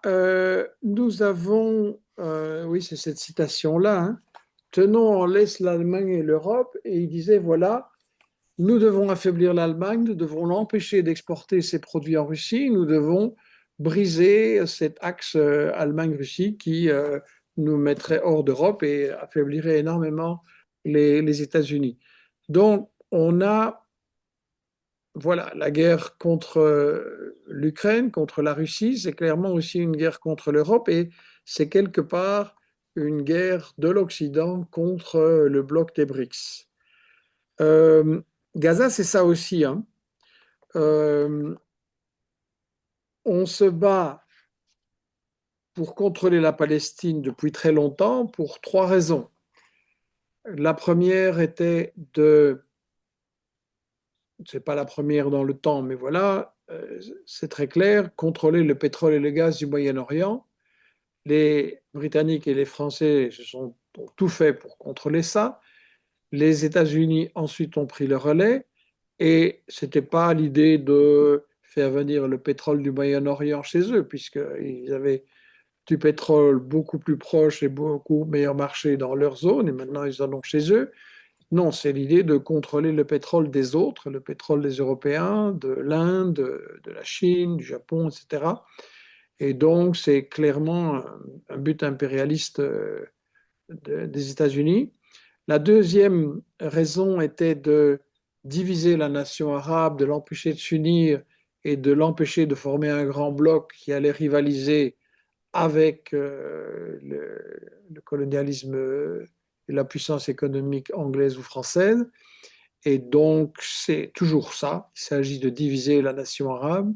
nous avons, oui, c'est cette citation-là, hein, tenons en laisse l'Allemagne et l'Europe, et il disait, voilà, nous devons affaiblir l'Allemagne, nous devons l'empêcher d'exporter ses produits en Russie, nous devons briser cet axe Allemagne-Russie qui nous mettrait hors d'Europe et affaiblirait énormément les États-Unis. Donc, on a voilà, la guerre contre l'Ukraine, contre la Russie, c'est clairement aussi une guerre contre l'Europe et c'est quelque part une guerre de l'Occident contre le bloc des BRICS. Euh, Gaza, c'est ça aussi, hein. Euh, on se bat pour contrôler la Palestine depuis très longtemps pour trois raisons. La première était de, c'est pas la première dans le temps, mais voilà, c'est très clair, contrôler le pétrole et le gaz du Moyen-Orient. Les Britanniques et les Français ont tout fait pour contrôler ça. Les États-Unis ensuite ont pris le relais et c'était pas l'idée de faire venir le pétrole du Moyen-Orient chez eux, puisqu'ils avaient du pétrole beaucoup plus proche et beaucoup meilleur marché dans leur zone, et maintenant ils en ont chez eux. Non, c'est l'idée de contrôler le pétrole des autres, le pétrole des Européens, de l'Inde, de la Chine, du Japon, etc. Et donc, c'est clairement un but impérialiste des États-Unis. La deuxième raison était de diviser la nation arabe, de l'empêcher de s'unir et de l'empêcher de former un grand bloc qui allait rivaliser avec le colonialisme et la puissance économique anglaise ou française. Et donc, c'est toujours ça. Il s'agit de diviser la nation arabe.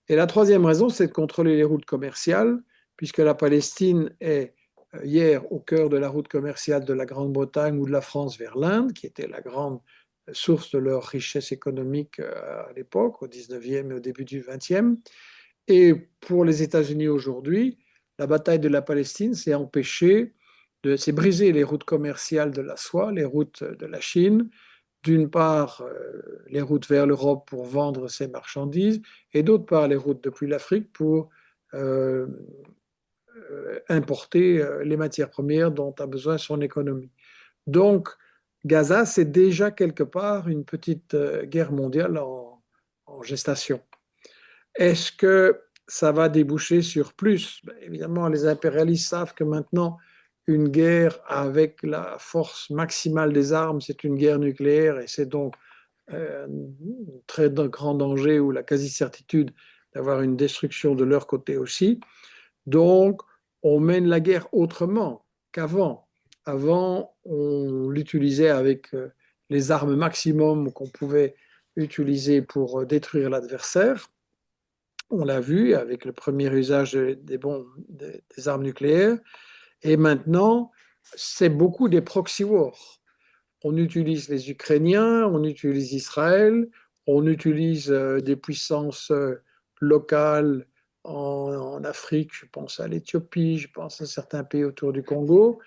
Et la troisième raison, c'est de contrôler les routes commerciales, puisque la Palestine est hier au cœur de la route commerciale de la Grande-Bretagne ou de la France vers l'Inde, qui était la grande source de leur richesse économique à l'époque, au 19e et au début du 20e. Et pour les États-Unis aujourd'hui, la bataille de la Palestine, c'est briser les routes commerciales de la soie, les routes de la Chine, d'une part les routes vers l'Europe pour vendre ses marchandises, et d'autre part les routes depuis l'Afrique pour euh, importer les matières premières dont a besoin son économie. Donc, Gaza, c'est déjà quelque part une petite guerre mondiale en gestation. Est-ce que ça va déboucher sur plus? Ben, évidemment, les impérialistes savent que maintenant, une guerre avec la force maximale des armes, c'est une guerre nucléaire et c'est donc un très grand danger ou la quasi-certitude d'avoir une destruction de leur côté aussi. Donc, on mène la guerre autrement qu'avant. Avant, on l'utilisait avec les armes maximum qu'on pouvait utiliser pour détruire l'adversaire. On l'a vu avec le premier usage des armes nucléaires. Et maintenant, c'est beaucoup des proxy wars. On utilise les Ukrainiens, on utilise Israël, on utilise des puissances locales en Afrique, je pense à l'Éthiopie, je pense à certains pays autour du Congo.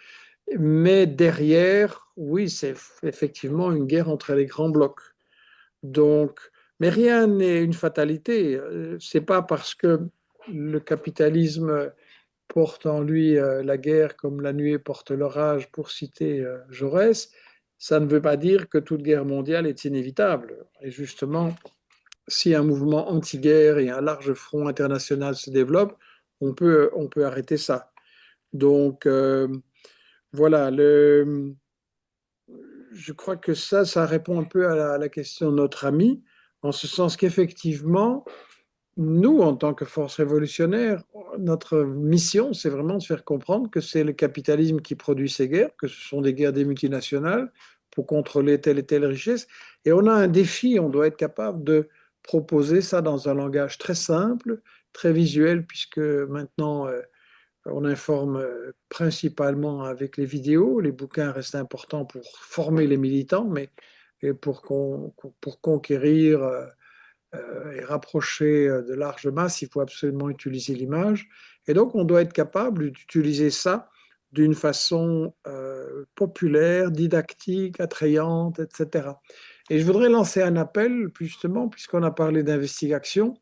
Mais derrière, oui, c'est effectivement une guerre entre les grands blocs. Donc, mais rien n'est une fatalité. C'est pas parce que le capitalisme porte en lui la guerre comme la nuée porte l'orage, pour citer Jaurès, ça ne veut pas dire que toute guerre mondiale est inévitable. Et justement, si un mouvement anti-guerre et un large front international se développe, on peut arrêter ça. Donc, voilà, je crois que ça répond un peu à la question de notre ami, en ce sens qu'effectivement, nous, en tant que force révolutionnaire, notre mission, c'est vraiment de faire comprendre que c'est le capitalisme qui produit ces guerres, que ce sont des guerres des multinationales pour contrôler telle et telle richesse. Et on a un défi, on doit être capable de proposer ça dans un langage très simple, très visuel, puisque maintenant, on informe principalement avec les vidéos. Les bouquins restent importants pour former les militants, mais pour conquérir et rapprocher de larges masses, il faut absolument utiliser l'image. Et donc, on doit être capable d'utiliser ça d'une façon populaire, didactique, attrayante, etc. Et je voudrais lancer un appel, justement, puisqu'on a parlé d'investigation.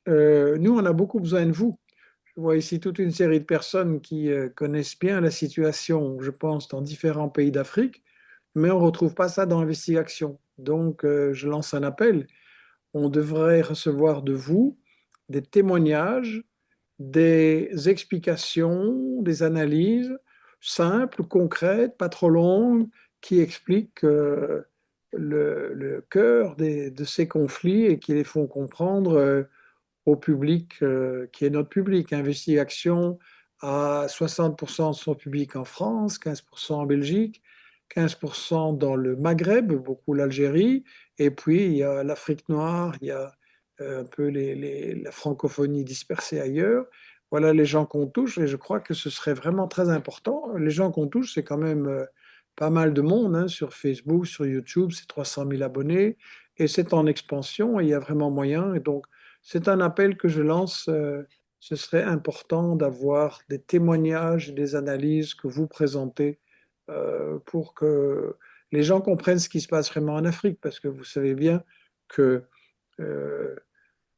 Nous, on a beaucoup besoin de vous. Je vois ici toute une série de personnes qui connaissent bien la situation, je pense, dans différents pays d'Afrique, mais on ne retrouve pas ça dans l'investigation. Donc, je lance un appel. On devrait recevoir de vous des témoignages, des explications, des analyses simples, concrètes, pas trop longues, qui expliquent le cœur de ces conflits et qui les font comprendre au public qui est notre public. Investigation à 60% de son public en France, 15% en Belgique, 15% dans le Maghreb, beaucoup l'Algérie, et puis il y a l'Afrique noire, il y a un peu la francophonie dispersée ailleurs. Voilà les gens qu'on touche, et je crois que ce serait vraiment très important. Les gens qu'on touche, c'est quand même pas mal de monde hein, sur Facebook, sur YouTube, c'est 300 000 abonnés, et c'est en expansion, et il y a vraiment moyen. Et donc, c'est un appel que je lance. Ce serait important d'avoir des témoignages et des analyses que vous présentez pour que les gens comprennent ce qui se passe vraiment en Afrique, parce que vous savez bien que euh,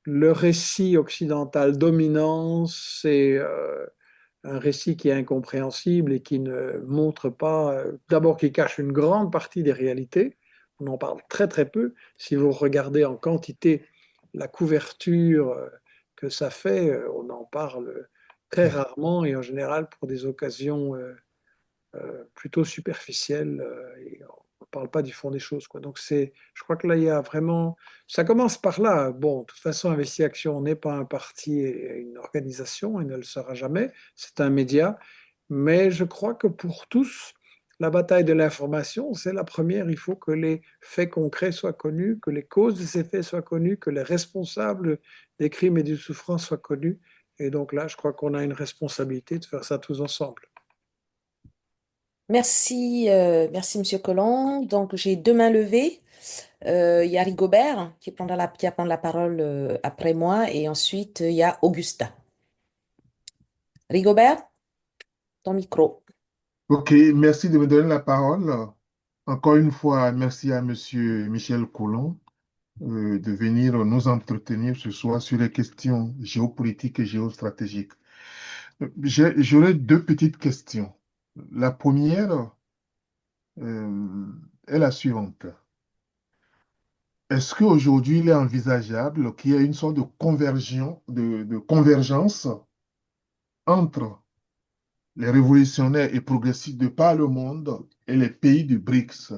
le récit occidental dominant, c'est un récit qui est incompréhensible et qui ne montre pas, d'abord qui cache une grande partie des réalités. On en parle très très peu. Si vous regardez en quantité la couverture que ça fait, on en parle très rarement et en général pour des occasions plutôt superficielles et on ne parle pas du fond des choses, quoi. Donc je crois que là, il y a vraiment, ça commence par là. Bon, de toute façon, Investi Action n'est pas un parti et une organisation, et ne le sera jamais. C'est un média. Mais je crois que pour tous, la bataille de l'information, c'est la première. Il faut que les faits concrets soient connus, que les causes de ces faits soient connues, que les responsables des crimes et des souffrances soient connus. Et donc là, je crois qu'on a une responsabilité de faire ça tous ensemble. Merci, merci Monsieur Colomb. Donc j'ai deux mains levées. Il y a Rigobert qui va prendre la parole après moi et ensuite il y a Augusta. Rigobert, ton micro. Ok, merci de me donner la parole. Encore une fois, merci à Monsieur Michel Coulon de venir nous entretenir ce soir sur les questions géopolitiques et géostratégiques. J'aurais deux petites questions. La première est la suivante. Est-ce qu'aujourd'hui, il est envisageable qu'il y ait une sorte de de convergence entre les révolutionnaires et progressistes de par le monde et les pays du BRICS,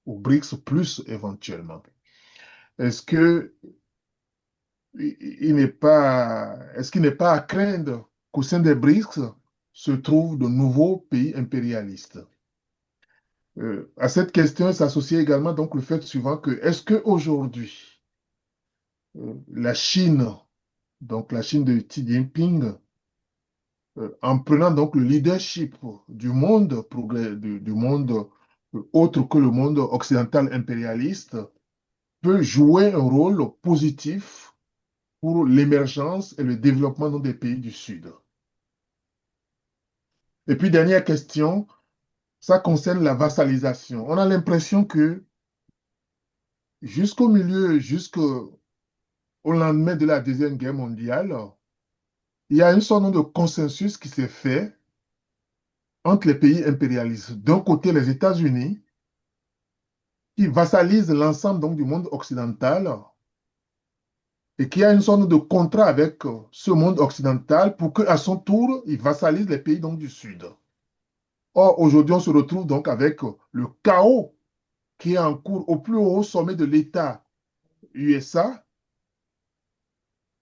ou BRICS plus éventuellement? Est-ce que est-ce qu'il n'est pas à craindre qu'au sein des BRICS se trouvent de nouveaux pays impérialistes? À cette question s'associe également donc le fait suivant que est-ce qu'aujourd'hui, la Chine, donc la Chine de Xi Jinping, en prenant donc le leadership du monde, du monde autre que le monde occidental impérialiste, peut jouer un rôle positif pour l'émergence et le développement dans des pays du Sud. Et puis, dernière question, ça concerne la vassalisation. On a l'impression que jusqu'au lendemain de la Deuxième Guerre mondiale, il y a un certain nombre de consensus qui s'est fait entre les pays impérialistes. D'un côté, les États-Unis, qui vassalisent l'ensemble donc du monde occidental et qui a une sorte de contrat avec ce monde occidental pour qu'à son tour, il vassalise les pays donc du Sud. Or, aujourd'hui, on se retrouve donc avec le chaos qui est en cours au plus haut sommet de l'État USA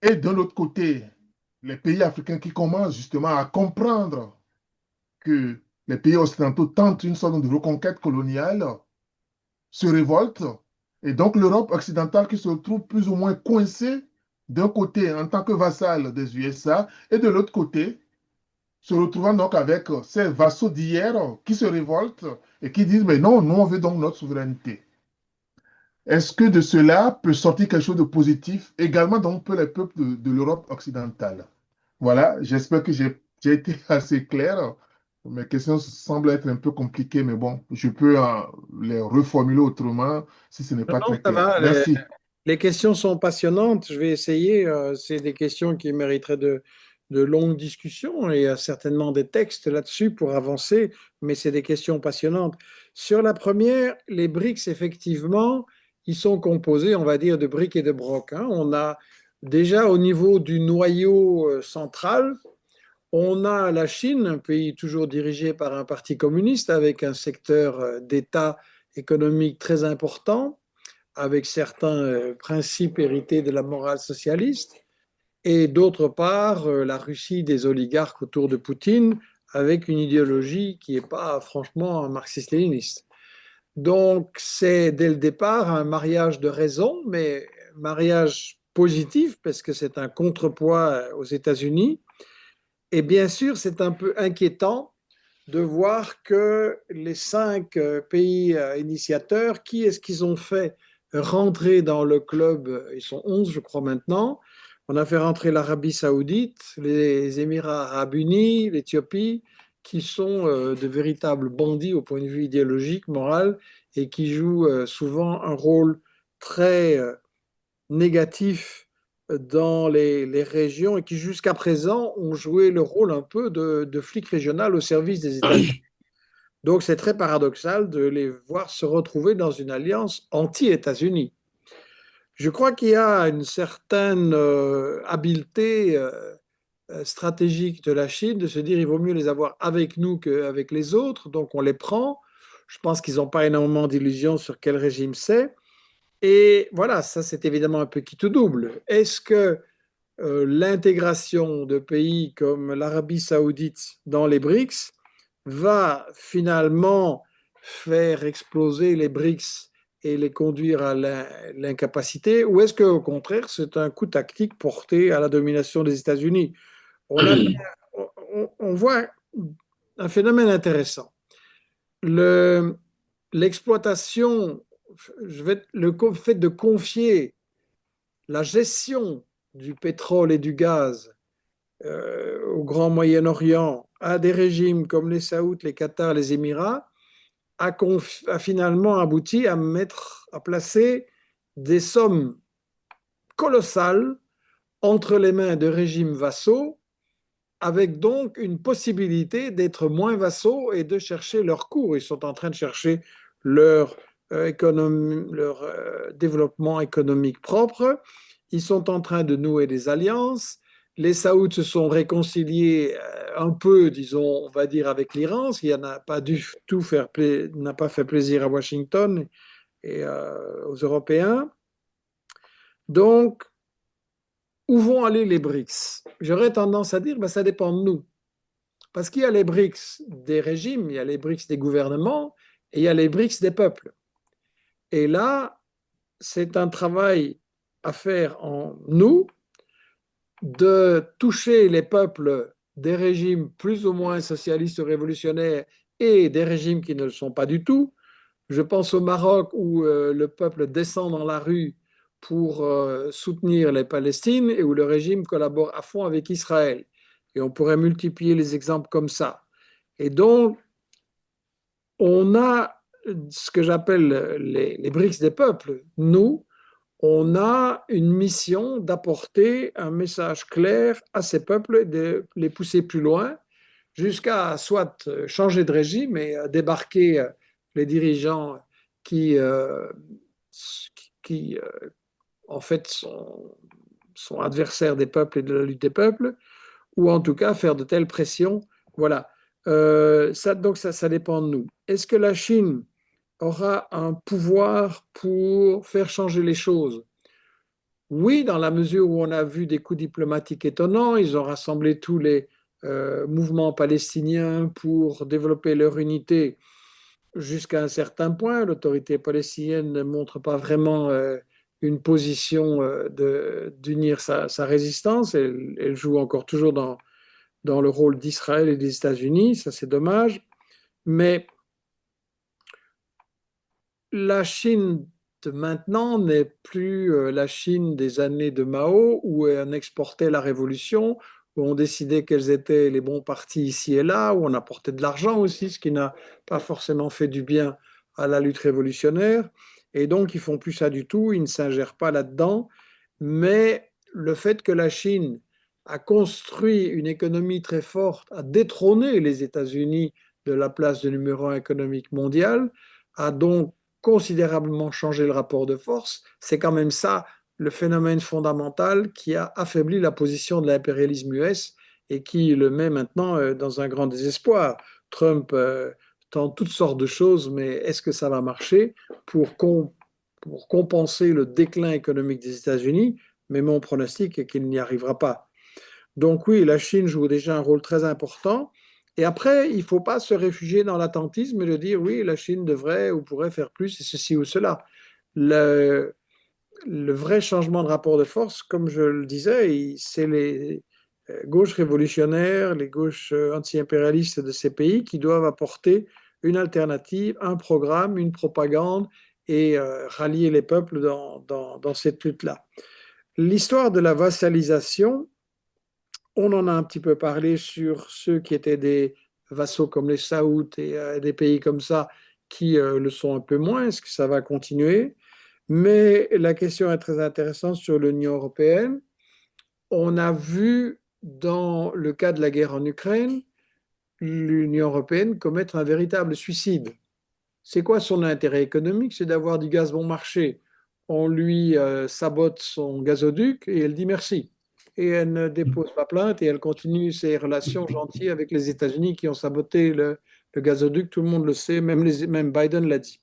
et de l'autre côté, les pays africains qui commencent justement à comprendre que les pays occidentaux tentent une sorte de reconquête coloniale, se révoltent. Et donc l'Europe occidentale qui se trouve plus ou moins coincée d'un côté en tant que vassal des USA et de l'autre côté se retrouvant donc avec ces vassaux d'hier qui se révoltent et qui disent mais non, nous on veut donc notre souveraineté. Est-ce que de cela peut sortir quelque chose de positif également donc pour les peuples de l'Europe occidentale? Voilà, j'espère que j'ai été assez clair. Mes questions semblent être un peu compliquées, mais bon, je peux les reformuler autrement si ce n'est Non, pas non, très ça clair. va. Merci. Les questions sont passionnantes. Je vais essayer. C'est des questions qui mériteraient de longues discussions et il y a certainement des textes là-dessus pour avancer, mais c'est des questions passionnantes. Sur la première, les BRICS, effectivement, ils sont composés, on va dire, de briques et de brocs, hein. On a Déjà au niveau du noyau central, on a la Chine, un pays toujours dirigé par un parti communiste avec un secteur d'État économique très important, avec certains principes hérités de la morale socialiste, et d'autre part la Russie des oligarques autour de Poutine, avec une idéologie qui n'est pas franchement marxiste-léniniste. Donc c'est dès le départ un mariage de raison, mais mariage positif parce que c'est un contrepoids aux États-Unis. Et bien sûr, c'est un peu inquiétant de voir que les 5 pays initiateurs, qui est-ce qu'ils ont fait rentrer dans le club? Ils sont 11, je crois, maintenant. On a fait rentrer l'Arabie saoudite, les Émirats arabes unis, l'Éthiopie, qui sont de véritables bandits au point de vue idéologique, moral, et qui jouent souvent un rôle très négatif dans les régions et qui jusqu'à présent ont joué le rôle un peu de flic régional au service des États-Unis. Donc c'est très paradoxal de les voir se retrouver dans une alliance anti-États-Unis. Je crois qu'il y a une certaine habileté stratégique de la Chine de se dire il vaut mieux les avoir avec nous qu'avec les autres, donc on les prend. Je pense qu'ils n'ont pas énormément d'illusions sur quel régime c'est. Et voilà, ça c'est évidemment un peu qui tout double. Est-ce que l'intégration de pays comme l'Arabie saoudite dans les BRICS va finalement faire exploser les BRICS et les conduire à l'incapacité, ou est-ce qu'au contraire, c'est un coup tactique porté à la domination des États-Unis? On, a, on voit un phénomène intéressant. L'exploitation, le fait de confier la gestion du pétrole et du gaz au Grand Moyen-Orient à des régimes comme les Saouds, les Qatar, les Émirats a finalement abouti à placer des sommes colossales entre les mains de régimes vassaux, avec donc une possibilité d'être moins vassaux et de chercher leur cours. Ils sont en train de chercher leur, leur développement économique propre. Ils sont en train de nouer des alliances. Les Saouds se sont réconciliés un peu, disons, on va dire, avec l'Iran, ce qui n'a pas du tout n'a pas fait plaisir à Washington et aux Européens. Donc, où vont aller les BRICS? J'aurais tendance à dire, ben, ça dépend de nous. Parce qu'il y a les BRICS des régimes, il y a les BRICS des gouvernements et il y a les BRICS des peuples. Et là, c'est un travail à faire en nous de toucher les peuples des régimes plus ou moins socialistes ou révolutionnaires et des régimes qui ne le sont pas du tout. Je pense au Maroc où le peuple descend dans la rue pour soutenir les Palestines et où le régime collabore à fond avec Israël. Et on pourrait multiplier les exemples comme ça. Et donc, on a ce que j'appelle les BRICS des peuples. Nous, on a une mission d'apporter un message clair à ces peuples et de les pousser plus loin jusqu'à soit changer de régime et débarquer les dirigeants qui, qui en fait, sont adversaires des peuples et de la lutte des peuples, ou en tout cas faire de telles pressions. Voilà. Donc ça dépend de nous. Est-ce que la Chine aura un pouvoir pour faire changer les choses? Oui, dans la mesure où on a vu des coups diplomatiques étonnants, ils ont rassemblé tous les mouvements palestiniens pour développer leur unité jusqu'à un certain point. L'autorité palestinienne ne montre pas vraiment une position d'unir sa résistance. Elle joue encore toujours dans le rôle d'Israël et des États-Unis. Ça, c'est dommage. Mais la Chine de maintenant n'est plus la Chine des années de Mao où on exportait la révolution, où on décidait quels étaient les bons partis ici et là, où on apportait de l'argent aussi, ce qui n'a pas forcément fait du bien à la lutte révolutionnaire. Et donc, ils font plus ça du tout, ils ne s'ingèrent pas là-dedans. Mais le fait que la Chine a construit une économie très forte, a détrôné les États-Unis de la place de numéro un économique mondial, a donc considérablement changé le rapport de force. C'est quand même ça le phénomène fondamental qui a affaibli la position de l'impérialisme US et qui le met maintenant dans un grand désespoir. Trump tente toutes sortes de choses, mais est-ce que ça va marcher pour, pour compenser le déclin économique des États-Unis? Mais mon pronostic est qu'il n'y arrivera pas. Donc oui, la Chine joue déjà un rôle très important. Et après, il ne faut pas se réfugier dans l'attentisme et de dire oui, la Chine devrait ou pourrait faire plus et ceci ou cela. Le, le vrai changement de rapport de force, comme je le disais, c'est les gauches révolutionnaires, les gauches anti-impérialistes de ces pays qui doivent apporter une alternative, un programme, une propagande et rallier les peuples dans cette lutte-là. L'histoire de la vassalisation, on en a un petit peu parlé sur ceux qui étaient des vassaux comme les Saouds et des pays comme ça qui le sont un peu moins. Est-ce que ça va continuer? Mais la question est très intéressante sur l'Union européenne. On a vu dans le cas de la guerre en Ukraine, l'Union européenne commettre un véritable suicide. C'est quoi son intérêt économique? C'est d'avoir du gaz bon marché. On lui sabote son gazoduc et elle dit merci. Et elle ne dépose pas plainte et elle continue ses relations gentilles avec les États-Unis qui ont saboté le gazoduc. Tout le monde le sait, même Biden l'a dit.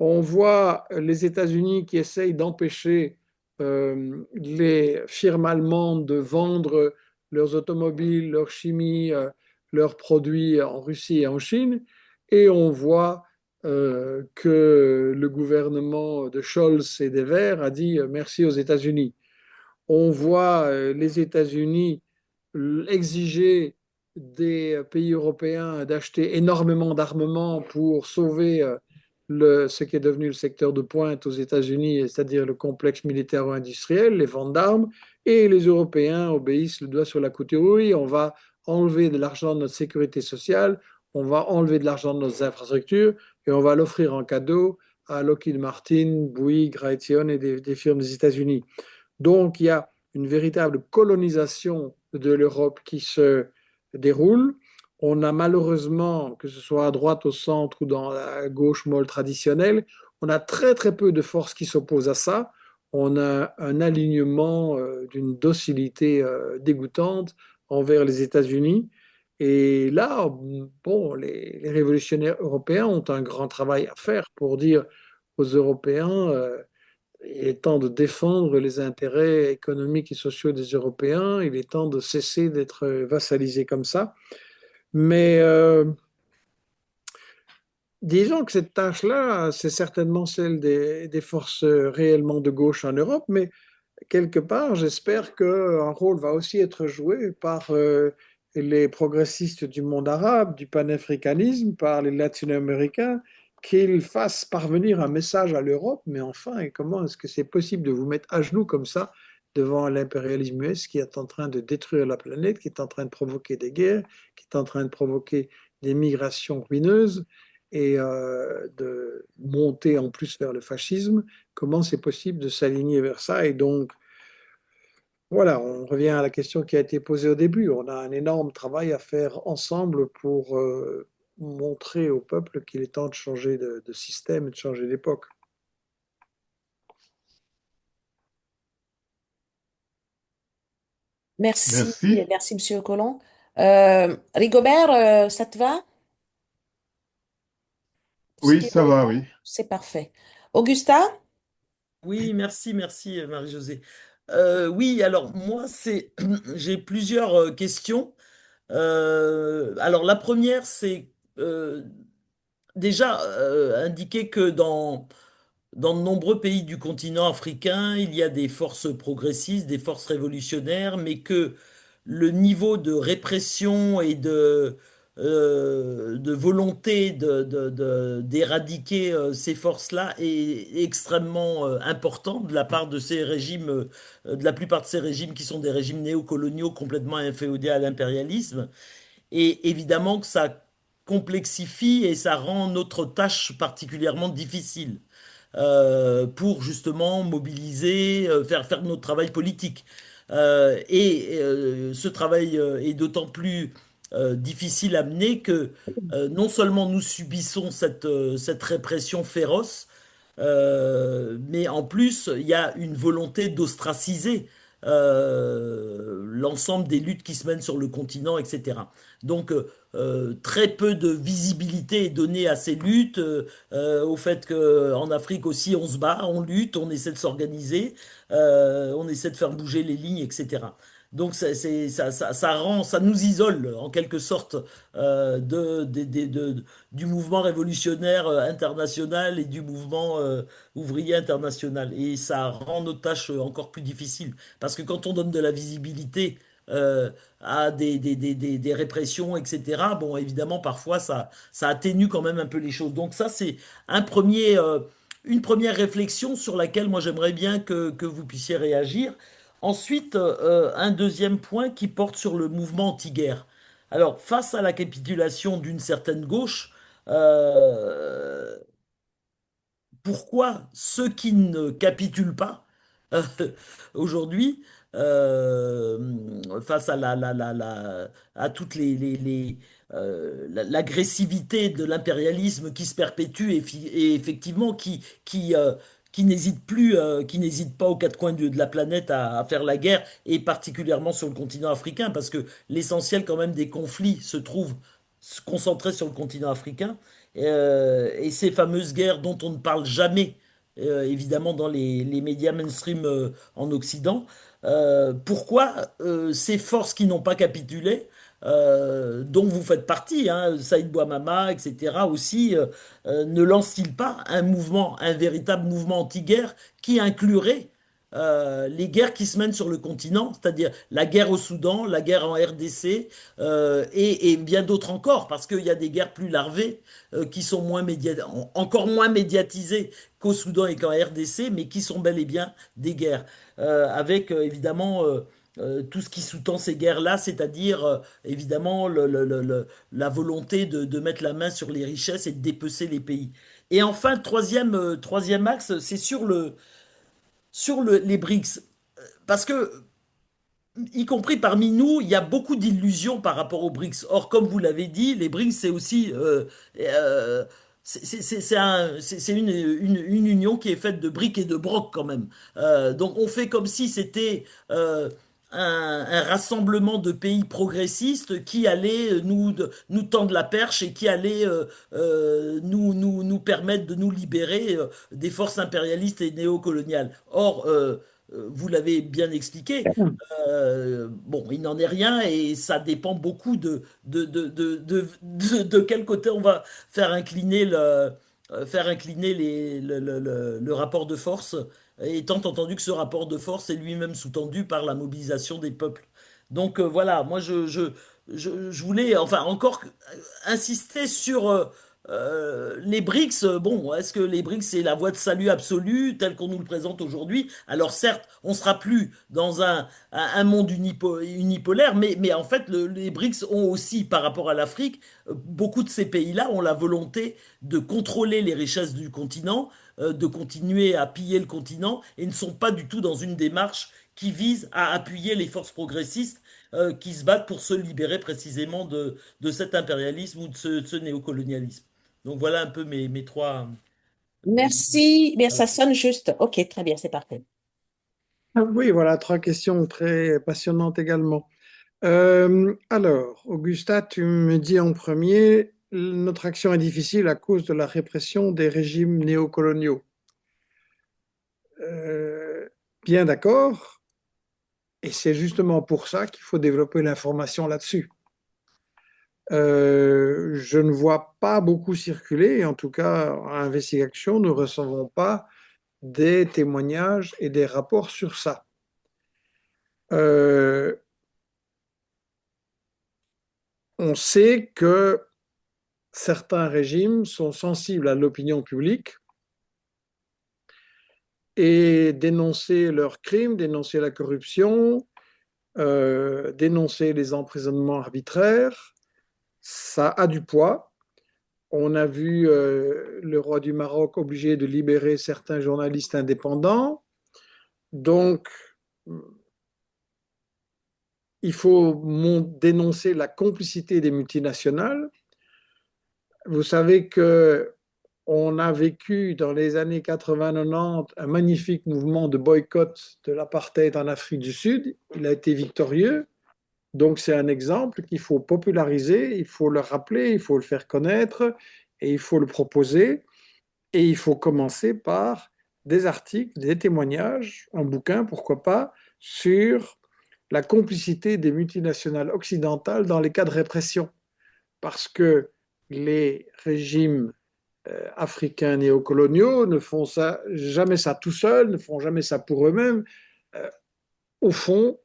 On voit les États-Unis qui essayent d'empêcher les firmes allemandes de vendre leurs automobiles, leurs chimies, leurs produits en Russie et en Chine. Et on voit que le gouvernement de Scholz et des Verts a dit merci aux États-Unis. On voit les États-Unis exiger des pays européens d'acheter énormément d'armements pour sauver ce qui est devenu le secteur de pointe aux États-Unis, c'est-à-dire le complexe militaro-industriel, les ventes d'armes, et les Européens obéissent le doigt sur la couture. Oui, on va enlever de l'argent de notre sécurité sociale, on va enlever de l'argent de nos infrastructures et on va l'offrir en cadeau à Lockheed Martin, Bouygues, Raytheon et des firmes des États-Unis. Donc, il y a une véritable colonisation de l'Europe qui se déroule. On a malheureusement, que ce soit à droite, au centre ou dans la gauche molle traditionnelle, on a très très peu de forces qui s'opposent à ça. On a un alignement d'une docilité dégoûtante envers les États-Unis. Et là, bon, les révolutionnaires européens ont un grand travail à faire pour dire aux Européens, il est temps de défendre les intérêts économiques et sociaux des Européens, il est temps de cesser d'être vassalisés comme ça. Mais disons que cette tâche-là, c'est certainement celle des forces réellement de gauche en Europe, mais quelque part, j'espère qu'un rôle va aussi être joué par les progressistes du monde arabe, du panafricanisme, par les latino-américains, qu'ils fassent parvenir un message à l'Europe. Mais enfin, et comment est-ce que c'est possible de vous mettre à genoux comme ça devant l'impérialisme US qui est en train de détruire la planète, qui est en train de provoquer des guerres, qui est en train de provoquer des migrations ruineuses et de monter en plus vers le fascisme? Comment c'est possible de s'aligner vers ça? Et donc, voilà, on revient à la question qui a été posée au début. On a un énorme travail à faire ensemble pour montrer au peuple qu'il est temps de changer de système et de changer d'époque. Merci, Merci. merci Monsieur Colomb. Rigobert, ça te va? Oui, Si ça va, non, oui. c'est parfait. Augusta? Oui, merci, merci Marie-Josée. Oui, alors moi, j'ai plusieurs questions. Alors la première, c'est déjà indiquer que dans de nombreux pays du continent africain, il y a des forces progressistes, des forces révolutionnaires, mais que le niveau de répression et de volonté d'éradiquer ces forces-là est extrêmement important de la part de ces régimes, de la plupart de ces régimes qui sont des régimes néocoloniaux complètement inféodés à l'impérialisme. Et évidemment que ça complexifie et ça rend notre tâche particulièrement difficile pour justement mobiliser, faire notre travail politique. Ce travail est d'autant plus difficile à mener que non seulement nous subissons cette répression féroce, Mais en plus, il y a une volonté d'ostraciser l'ensemble des luttes qui se mènent sur le continent, etc. Donc, très peu de visibilité est donnée à ces luttes, au fait qu'en Afrique aussi, on se bat, on lutte, on essaie de s'organiser, on essaie de faire bouger les lignes, etc. Donc, ça rend, ça nous isole en quelque sorte du mouvement révolutionnaire international et du mouvement ouvrier international. Et ça rend nos tâches encore plus difficiles. Parce que quand on donne de la visibilité à des répressions, etc., bon, évidemment, parfois, ça atténue quand même un peu les choses. Donc ça, c'est un une première réflexion sur laquelle moi, j'aimerais bien que vous puissiez réagir. Ensuite, un deuxième point qui porte sur le mouvement anti-guerre. Alors, face à la capitulation d'une certaine gauche, euh, pourquoi ceux qui ne capitulent pas euh, aujourd'hui, face à à toutes l'agressivité de l'impérialisme qui se perpétue et effectivement qui n'hésite plus, qui n'hésite pas aux quatre coins de la planète à faire la guerre, et particulièrement sur le continent africain, parce que l'essentiel quand même des conflits se trouve concentré sur le continent africain. Et ces fameuses guerres dont on ne parle jamais, évidemment, dans les médias mainstream en Occident. Pourquoi ces forces qui n'ont pas capitulé, dont vous faites partie, hein, Saïd Bouamama, etc., aussi, ne lancent-ils pas un mouvement, un véritable mouvement anti-guerre qui inclurait les guerres qui se mènent sur le continent, c'est-à-dire la guerre au Soudan, la guerre en RDC, et bien d'autres encore, parce qu'il y a des guerres plus larvées qui sont encore moins médiatisées qu'au Soudan et qu'en RDC, mais qui sont bel et bien des guerres, avec évidemment tout ce qui sous-tend ces guerres-là, c'est-à-dire évidemment la volonté de mettre la main sur les richesses et de dépecer les pays. Et enfin, troisième axe, c'est les BRICS. Parce que y compris parmi nous, il y a beaucoup d'illusions par rapport aux BRICS. Or, comme vous l'avez dit, les BRICS, c'est aussi c'est une union qui est faite de briques et de brocs quand même. Donc, on fait comme si c'était un rassemblement de pays progressistes qui allait nous tendre la perche et qui allait nous permettre de nous libérer des forces impérialistes et néocoloniales. Or, vous l'avez bien expliqué, bon, il n'en est rien et ça dépend beaucoup de quel côté on va faire incliner faire incliner le rapport de force, étant entendu que ce rapport de force est lui-même sous-tendu par la mobilisation des peuples. Donc voilà, moi je voulais enfin encore insister sur les BRICS. Bon, est-ce que les BRICS c'est la voie de salut absolue telle qu'on nous le présente aujourd'hui? Alors certes, on sera plus dans un monde unipolaire, mais en fait, les BRICS ont aussi, par rapport à l'Afrique, beaucoup de ces pays-là ont la volonté de contrôler les richesses du continent, de continuer à piller le continent, et ne sont pas du tout dans une démarche qui vise à appuyer les forces progressistes qui se battent pour se libérer précisément de cet impérialisme ou de ce néocolonialisme. Donc voilà un peu mes trois... Merci. Bien, ça sonne juste. OK, très bien, c'est parfait. Oui, voilà, trois questions très passionnantes également. Alors, Augusta, tu me dis en premier, notre action est difficile à cause de la répression des régimes néocoloniaux. Euh, Bien d'accord, et c'est justement pour ça qu'il faut développer l'information là-dessus. Je ne vois pas beaucoup circuler, et en tout cas, à Investigation, nous ne recevons pas des témoignages et des rapports sur ça. Euh, on sait que certains régimes sont sensibles à l'opinion publique et dénoncer leurs crimes, dénoncer la corruption, dénoncer les emprisonnements arbitraires, ça a du poids. On a vu le roi du Maroc obligé de libérer certains journalistes indépendants. Donc, il faut dénoncer la complicité des multinationales. Vous savez que On a vécu dans les années 80-90 un magnifique mouvement de boycott de l'apartheid en Afrique du Sud. Il a été victorieux. Donc c'est un exemple qu'il faut populariser, il faut le rappeler, il faut le faire connaître et il faut le proposer. Et il faut commencer par des articles, des témoignages, un bouquin, pourquoi pas, sur la complicité des multinationales occidentales dans les cas de répression. Parce que les régimes africains néocoloniaux ne font ça, jamais ça tout seuls, ne font jamais ça pour eux-mêmes. Euh, Au fond,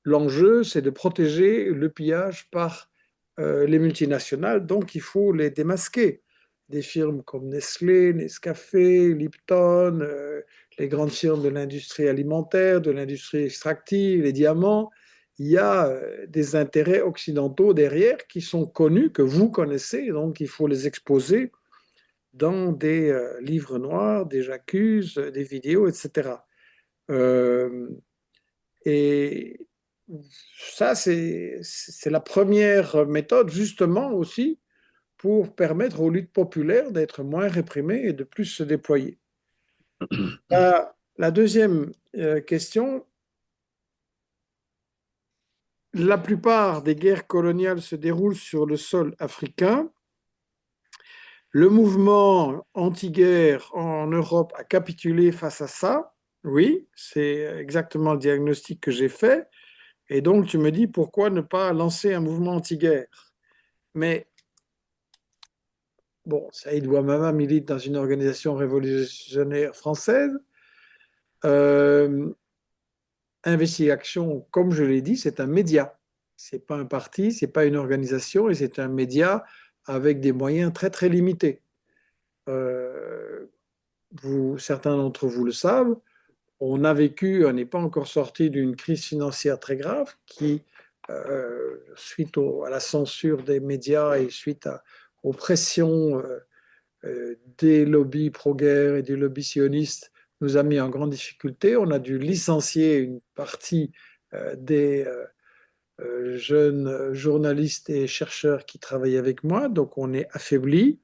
l'enjeu, c'est de protéger le pillage par les multinationales, donc il faut les démasquer. Des firmes comme Nestlé, Nescafé, Lipton, les grandes firmes de l'industrie alimentaire, de l'industrie extractive, les diamants, il y a des intérêts occidentaux derrière qui sont connus, que vous connaissez, donc il faut les exposer dans des livres noirs, des j'accuse, des vidéos, etc. Euh, et ça, c'est la première méthode, justement aussi, pour permettre aux luttes populaires d'être moins réprimées et de plus se déployer. La deuxième question, la plupart des guerres coloniales se déroulent sur le sol africain. Le mouvement anti-guerre en Europe a capitulé face à ça. Oui, c'est exactement le diagnostic que j'ai fait. Et donc, tu me dis, pourquoi ne pas lancer un mouvement anti-guerre? Mais, bon, Saïd Ouamama milite dans une organisation révolutionnaire française. Investigation, comme je l'ai dit, c'est un média. C'est pas un parti, c'est pas une organisation, et c'est un média avec des moyens très, très limités. Certains d'entre vous le savent, on a vécu, on n'est pas encore sorti d'une crise financière très grave qui, suite à la censure des médias et suite aux pressions des lobbies pro-guerre et des lobbies sionistes, nous a mis en grande difficulté. On a dû licencier une partie des jeunes journalistes et chercheurs qui travaillaient avec moi, donc on est affaibli.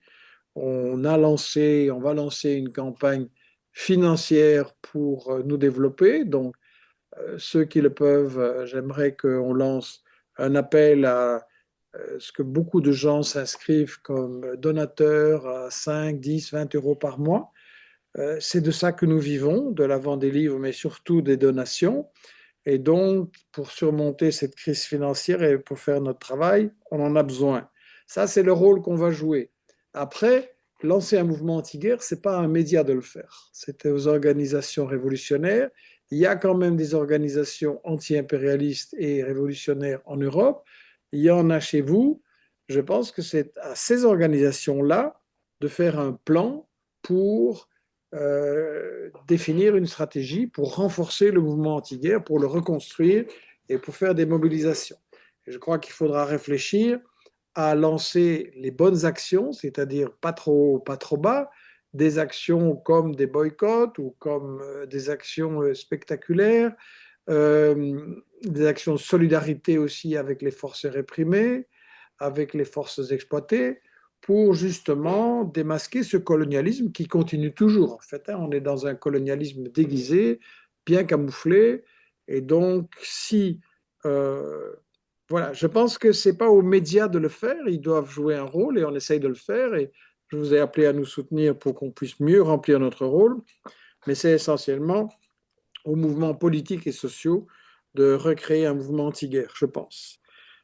On va lancer une campagne financière pour nous développer. Donc, ceux qui le peuvent, j'aimerais qu'on lance un appel à ce que beaucoup de gens s'inscrivent comme donateurs à 5, 10, 20 euros par mois. C'est de ça que nous vivons, de la vente des livres, mais surtout des donations. Et donc, pour surmonter cette crise financière et pour faire notre travail, on en a besoin. Ça, c'est le rôle qu'on va jouer. Après, lancer un mouvement anti-guerre, ce n'est pas un média de le faire. C'était aux organisations révolutionnaires. Il y a quand même des organisations anti-impérialistes et révolutionnaires en Europe. Il y en a chez vous. Je pense que c'est à ces organisations-là de faire un plan pour définir une stratégie pour renforcer le mouvement anti-guerre, pour le reconstruire et pour faire des mobilisations. Et je crois qu'il faudra réfléchir à lancer les bonnes actions, c'est-à-dire pas trop haut, pas trop bas, des actions comme des boycotts ou comme des actions spectaculaires, des actions de solidarité aussi avec les forces réprimées, avec les forces exploitées, pour justement démasquer ce colonialisme qui continue toujours. En fait, hein, on est dans un colonialisme déguisé, bien camouflé, et donc si voilà, je pense que c'est pas aux médias de le faire, ils doivent jouer un rôle et on essaye de le faire. Et je vous ai appelé à nous soutenir pour qu'on puisse mieux remplir notre rôle, mais c'est essentiellement aux mouvements politiques et sociaux de recréer un mouvement anti-guerre, je pense.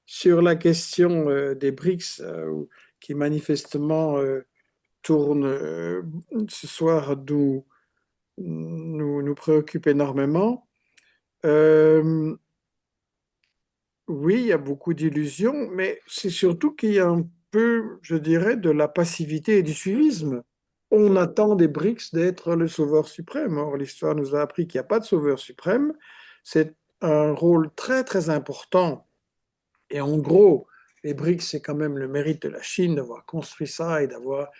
Sur la question des BRICS, qui manifestement tourne ce soir, nous préoccupe énormément. Oui, il y a beaucoup d'illusions, mais c'est surtout qu'il y a un peu, je dirais, de la passivité et du suivisme. On attend des BRICS d'être le sauveur suprême. Or, l'histoire nous a appris qu'il n'y a pas de sauveur suprême. C'est un rôle très, très important. Et en gros, les BRICS, c'est quand même le mérite de la Chine d'avoir construit ça et d'avoir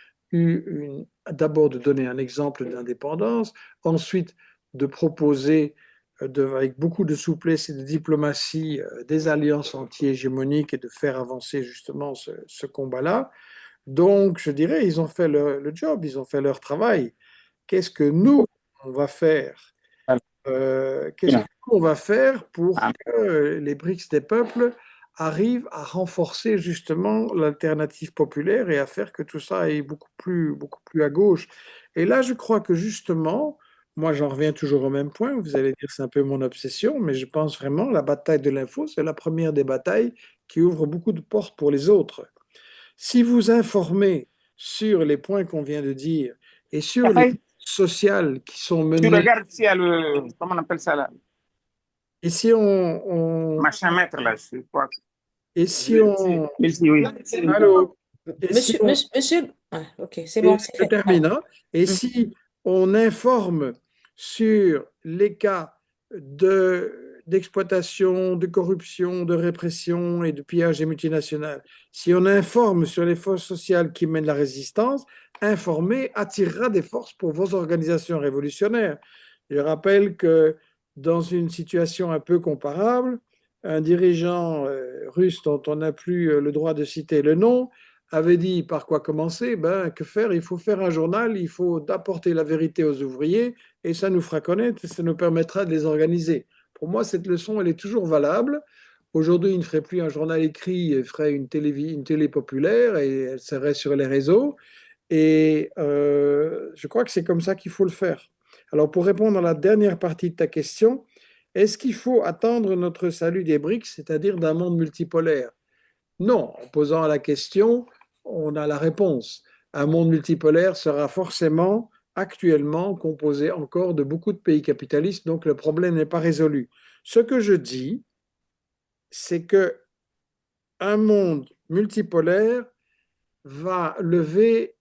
d'abord de donner un exemple d'indépendance, ensuite de proposer avec beaucoup de souplesse et de diplomatie des alliances anti-hégémoniques et de faire avancer justement ce combat-là. Donc, je dirais, ils ont fait le job, ils ont fait leur travail. Qu'est-ce que nous, on va faire? Qu'est-ce que nous, on va faire pour que les BRICS des peuples arrivent à renforcer justement l'alternative populaire et à faire que tout ça aille beaucoup plus à gauche? Et là, je crois que justement, moi, j'en reviens toujours au même point. Vous allez dire c'est un peu mon obsession, mais je pense vraiment la bataille de l'info, c'est la première des batailles qui ouvre beaucoup de portes pour les autres. Si vous informez sur les points qu'on vient de dire et sur les sociales qui sont Tu menées, regardes s'il y a le, comment on appelle ça là, et si machin maître là, je crois. et si on, Ici, oui. allô, et si on, Ah, ok, c'est et bon, c'est je fait. termine, hein. Et Mm. si on informe sur les cas d'exploitation, de corruption, de répression et de pillage des multinationales, si on informe sur les forces sociales qui mènent la résistance, informer attirera des forces pour vos organisations révolutionnaires. Je rappelle que dans une situation un peu comparable, un dirigeant russe dont on n'a plus le droit de citer le nom avait dit par quoi commencer, ben, que faire? Il faut faire un journal, il faut apporter la vérité aux ouvriers et ça nous fera connaître et ça nous permettra de les organiser. Pour moi, cette leçon, elle est toujours valable. Aujourd'hui, il ne ferait plus un journal écrit, il ferait une télé populaire et elle serait sur les réseaux. Et je crois que c'est comme ça qu'il faut le faire. Alors, pour répondre à la dernière partie de ta question, est-ce qu'il faut attendre notre salut des BRICS, c'est-à-dire d'un monde multipolaire? Non, en posant la question, on a la réponse. Un monde multipolaire sera forcément actuellement composé encore de beaucoup de pays capitalistes, donc le problème n'est pas résolu. Ce que je dis, c'est que un monde multipolaire va lever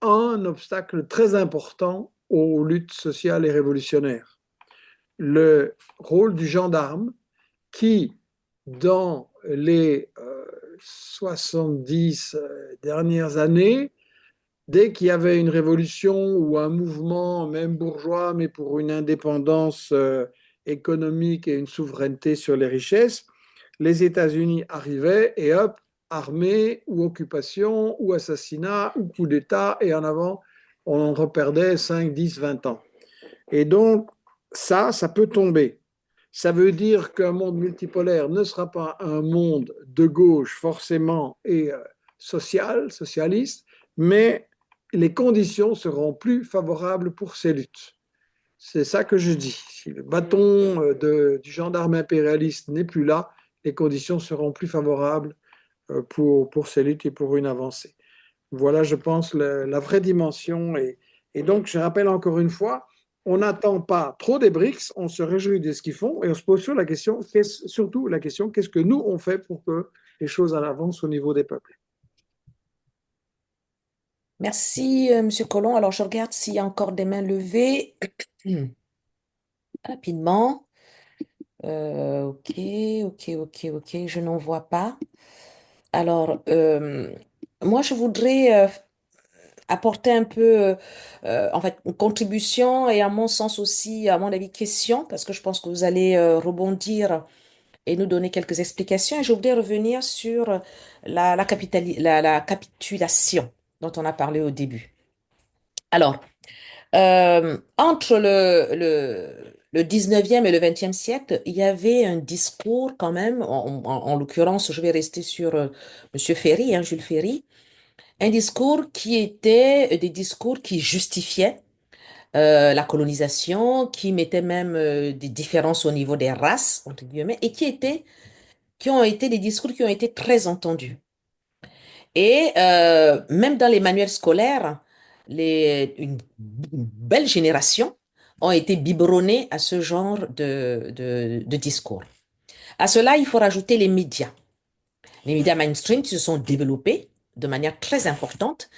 un obstacle très important aux luttes sociales et révolutionnaires. Le rôle du gendarme qui, dans les 70 dernières années, dès qu'il y avait une révolution ou un mouvement, même bourgeois, mais pour une indépendance économique et une souveraineté sur les richesses, les États-Unis arrivaient et hop, armée ou occupation ou assassinat ou coup d'État, et en avant, on reperdait 5, 10, 20 ans. Et donc, ça peut tomber. Ça veut dire qu'un monde multipolaire ne sera pas un monde de gauche forcément et socialiste, mais les conditions seront plus favorables pour ces luttes. C'est ça que je dis. Si le bâton du gendarme impérialiste n'est plus là, les conditions seront plus favorables pour ces luttes et pour une avancée. Voilà, je pense, la vraie dimension. Et donc, je rappelle encore une fois, on n'attend pas trop des BRICS, on se réjouit de ce qu'ils font et on se pose surtout la question, qu'est-ce que nous, on fait pour que les choses en avancent au niveau des peuples? Merci, Monsieur Colomb. Alors, je regarde s'il y a encore des mains levées. Rapidement. Ok, ok. Je n'en vois pas. Alors, moi, je voudrais apporter un peu, en fait, une contribution et à mon sens aussi, à mon avis, question, parce que je pense que vous allez rebondir et nous donner quelques explications. Et je voudrais revenir sur la capitulation dont on a parlé au début. Alors, entre le 19e et le 20e siècle, il y avait un discours quand même, en l'occurrence, je vais rester sur Monsieur Ferry, hein, Jules Ferry, un discours qui était des discours qui justifiaient la colonisation, qui mettait même des différences au niveau des races, entre guillemets, et qui ont été des discours qui ont été très entendus. Et même dans les manuels scolaires, une belle génération ont été biberonnés à ce genre de discours. À cela, il faut rajouter les médias. Les médias mainstream qui se sont développés de manière très importante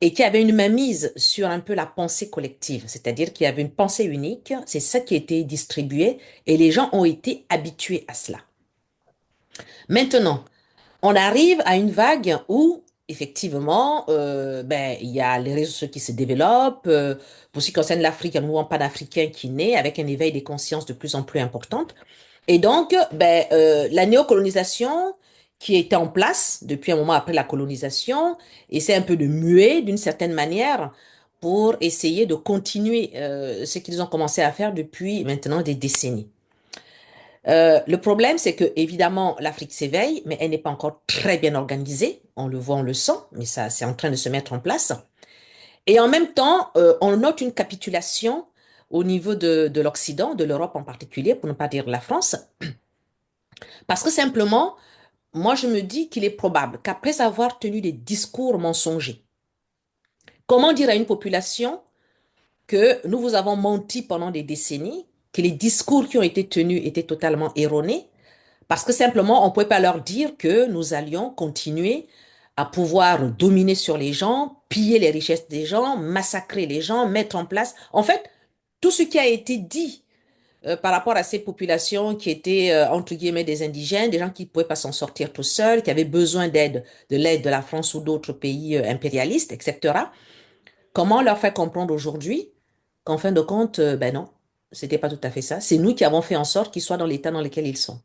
et qui avaient une mainmise sur un peu la pensée collective, c'est-à-dire qu'il y avait une pensée unique, c'est ça qui était distribué et les gens ont été habitués à cela. Maintenant, on arrive à une vague où, effectivement, ben, il y a les réseaux sociaux qui se développent. Pour ce qui concerne l'Afrique, il y a un mouvement panafricain qui naît avec un éveil des consciences de plus en plus importante. Et donc, ben, la néocolonisation qui était en place depuis un moment après la colonisation, essaie un peu de muer d'une certaine manière pour essayer de continuer ce qu'ils ont commencé à faire depuis maintenant des décennies. Le problème, c'est que évidemment l'Afrique s'éveille, mais elle n'est pas encore très bien organisée. On le voit, on le sent, mais ça, c'est en train de se mettre en place. Et en même temps, on note une capitulation au niveau de l'Occident, de l'Europe en particulier, pour ne pas dire la France, parce que simplement, moi, je me dis qu'il est probable qu'après avoir tenu des discours mensongers, comment dire à une population que nous vous avons menti pendant des décennies, que les discours qui ont été tenus étaient totalement erronés, parce que simplement, on ne pouvait pas leur dire que nous allions continuer à pouvoir dominer sur les gens, piller les richesses des gens, massacrer les gens, mettre en place. En fait, tout ce qui a été dit par rapport à ces populations qui étaient, entre guillemets, des indigènes, des gens qui ne pouvaient pas s'en sortir tout seuls, qui avaient besoin d'aide, de l'aide de la France ou d'autres pays impérialistes, etc. Comment leur faire comprendre aujourd'hui qu'en fin de compte, ben non, c'était pas tout à fait ça. C'est nous qui avons fait en sorte qu'ils soient dans l'état dans lequel ils sont.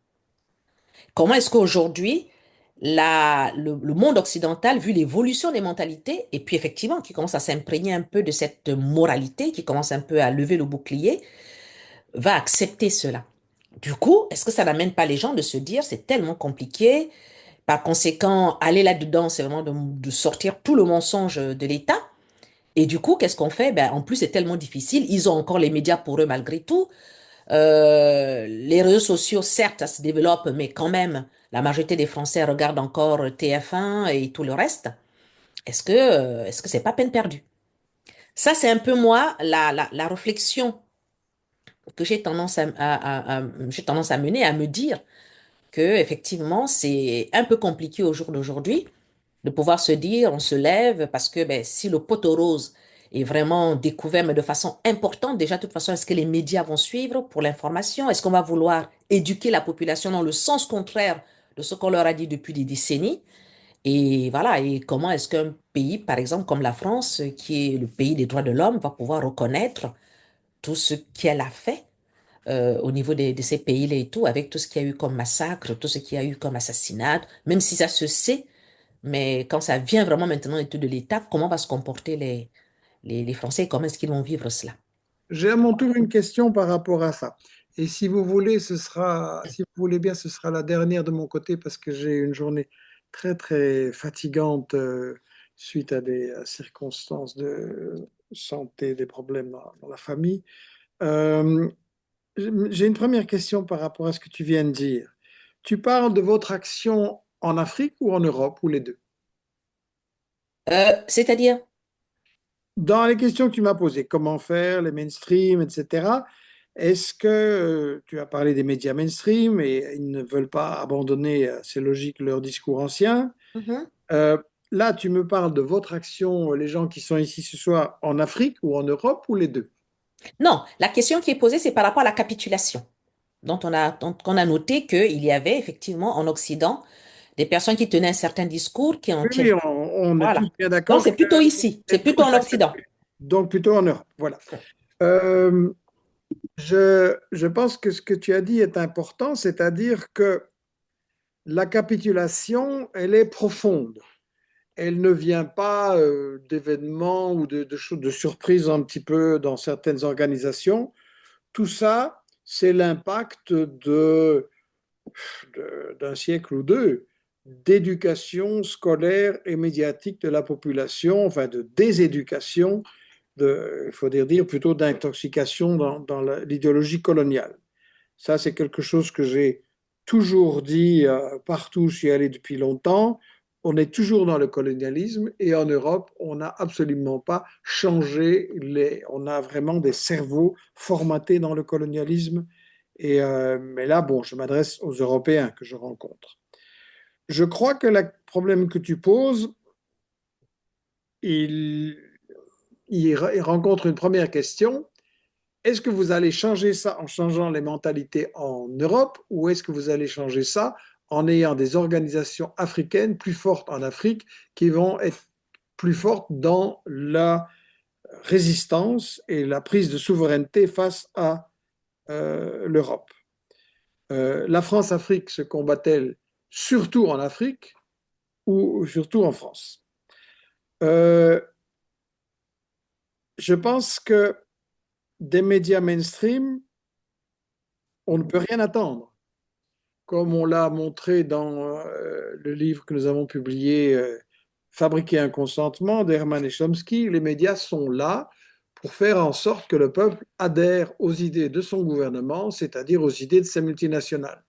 Comment est-ce qu'aujourd'hui, le monde occidental, vu l'évolution des mentalités, et puis effectivement, qui commence à s'imprégner un peu de cette moralité, qui commence un peu à lever le bouclier, va accepter cela? Du coup, est-ce que ça n'amène pas les gens de se dire, c'est tellement compliqué, par conséquent, aller là-dedans, c'est vraiment de sortir tout le mensonge de l'État. Et du coup, qu'est-ce qu'on fait? Ben, en plus, c'est tellement difficile. Ils ont encore les médias pour eux malgré tout. Les réseaux sociaux, certes, ça se développe, mais quand même, la majorité des Français regardent encore TF1 et tout le reste. Est-ce que c'est pas peine perdue? Ça, c'est un peu moi la réflexion que j'ai tendance à mener, à me dire que effectivement, c'est un peu compliqué au jour d'aujourd'hui de pouvoir se dire, on se lève parce que ben, si le poteau rose est vraiment découvert, mais de façon importante, déjà, de toute façon, est-ce que les médias vont suivre pour l'information? Est-ce qu'on va vouloir éduquer la population dans le sens contraire de ce qu'on leur a dit depuis des décennies? Et voilà, et comment est-ce qu'un pays, par exemple, comme la France, qui est le pays des droits de l'homme, va pouvoir reconnaître tout ce qu'elle a fait au niveau de ces pays-là et tout, avec tout ce qu'il y a eu comme massacre, tout ce qu'il y a eu comme assassinat, même si ça se sait, mais quand ça vient vraiment maintenant de l'État, comment va se comporter les Français et comment est-ce qu'ils vont vivre cela? J'ai à mon tour une question par rapport à ça. Et si vous voulez, si vous voulez bien, ce sera la dernière de mon côté parce que j'ai une journée très très fatigante suite à des circonstances de santé, des problèmes dans la famille. Euh, j'ai une première question par rapport à ce que tu viens de dire. Tu parles de votre action en Afrique ou en Europe ou les deux? C'est-à-dire, Dans les questions que tu m'as posées, comment faire, les mainstream, etc., est-ce que tu as parlé des médias mainstream et ils ne veulent pas abandonner, c'est logique, leur discours ancien. mhm. Euh, Là, tu me parles de votre action, les gens qui sont ici ce soir, en Afrique ou en Europe ou les deux? Non, la question qui est posée, c'est par rapport à la capitulation, dont on a noté qu'il y avait effectivement en Occident des personnes qui tenaient un certain discours qui en Oui, tiennent. oui, on est tous Voilà. bien Donc, d'accord c'est que plutôt ici, c'est c'est plutôt tous en Occident. acceptés. Donc plutôt en Europe, voilà. Euh, je pense que ce que tu as dit est important, c'est-à-dire que la capitulation, elle est profonde. Elle ne vient pas d'événements ou de choses, de surprises un petit peu dans certaines organisations. Tout ça, c'est l'impact d'un siècle ou deux d'éducation scolaire et médiatique de la population, enfin de déséducation, il faut dire plutôt d'intoxication dans l'idéologie coloniale. Ça, c'est quelque chose que j'ai toujours dit partout où je suis allé depuis longtemps. On est toujours dans le colonialisme et en Europe, on n'a absolument pas changé. On a vraiment des cerveaux formatés dans le colonialisme. Mais là, bon, je m'adresse aux Européens que je rencontre. Je crois que le problème que tu poses, il, il rencontre une première question. Est-ce que vous allez changer ça en changeant les mentalités en Europe ou est-ce que vous allez changer ça en ayant des organisations africaines plus fortes en Afrique qui vont être plus fortes dans la résistance et la prise de souveraineté face à l'Europe? La France-Afrique se combat-elle surtout en Afrique ou surtout en France. Je pense que des médias mainstream, on ne peut rien attendre. Comme on l'a montré dans le livre que nous avons publié, Fabriquer un consentement d'Hermann et Chomsky, les médias sont là pour faire en sorte que le peuple adhère aux idées de son gouvernement, c'est-à-dire aux idées de ses multinationales.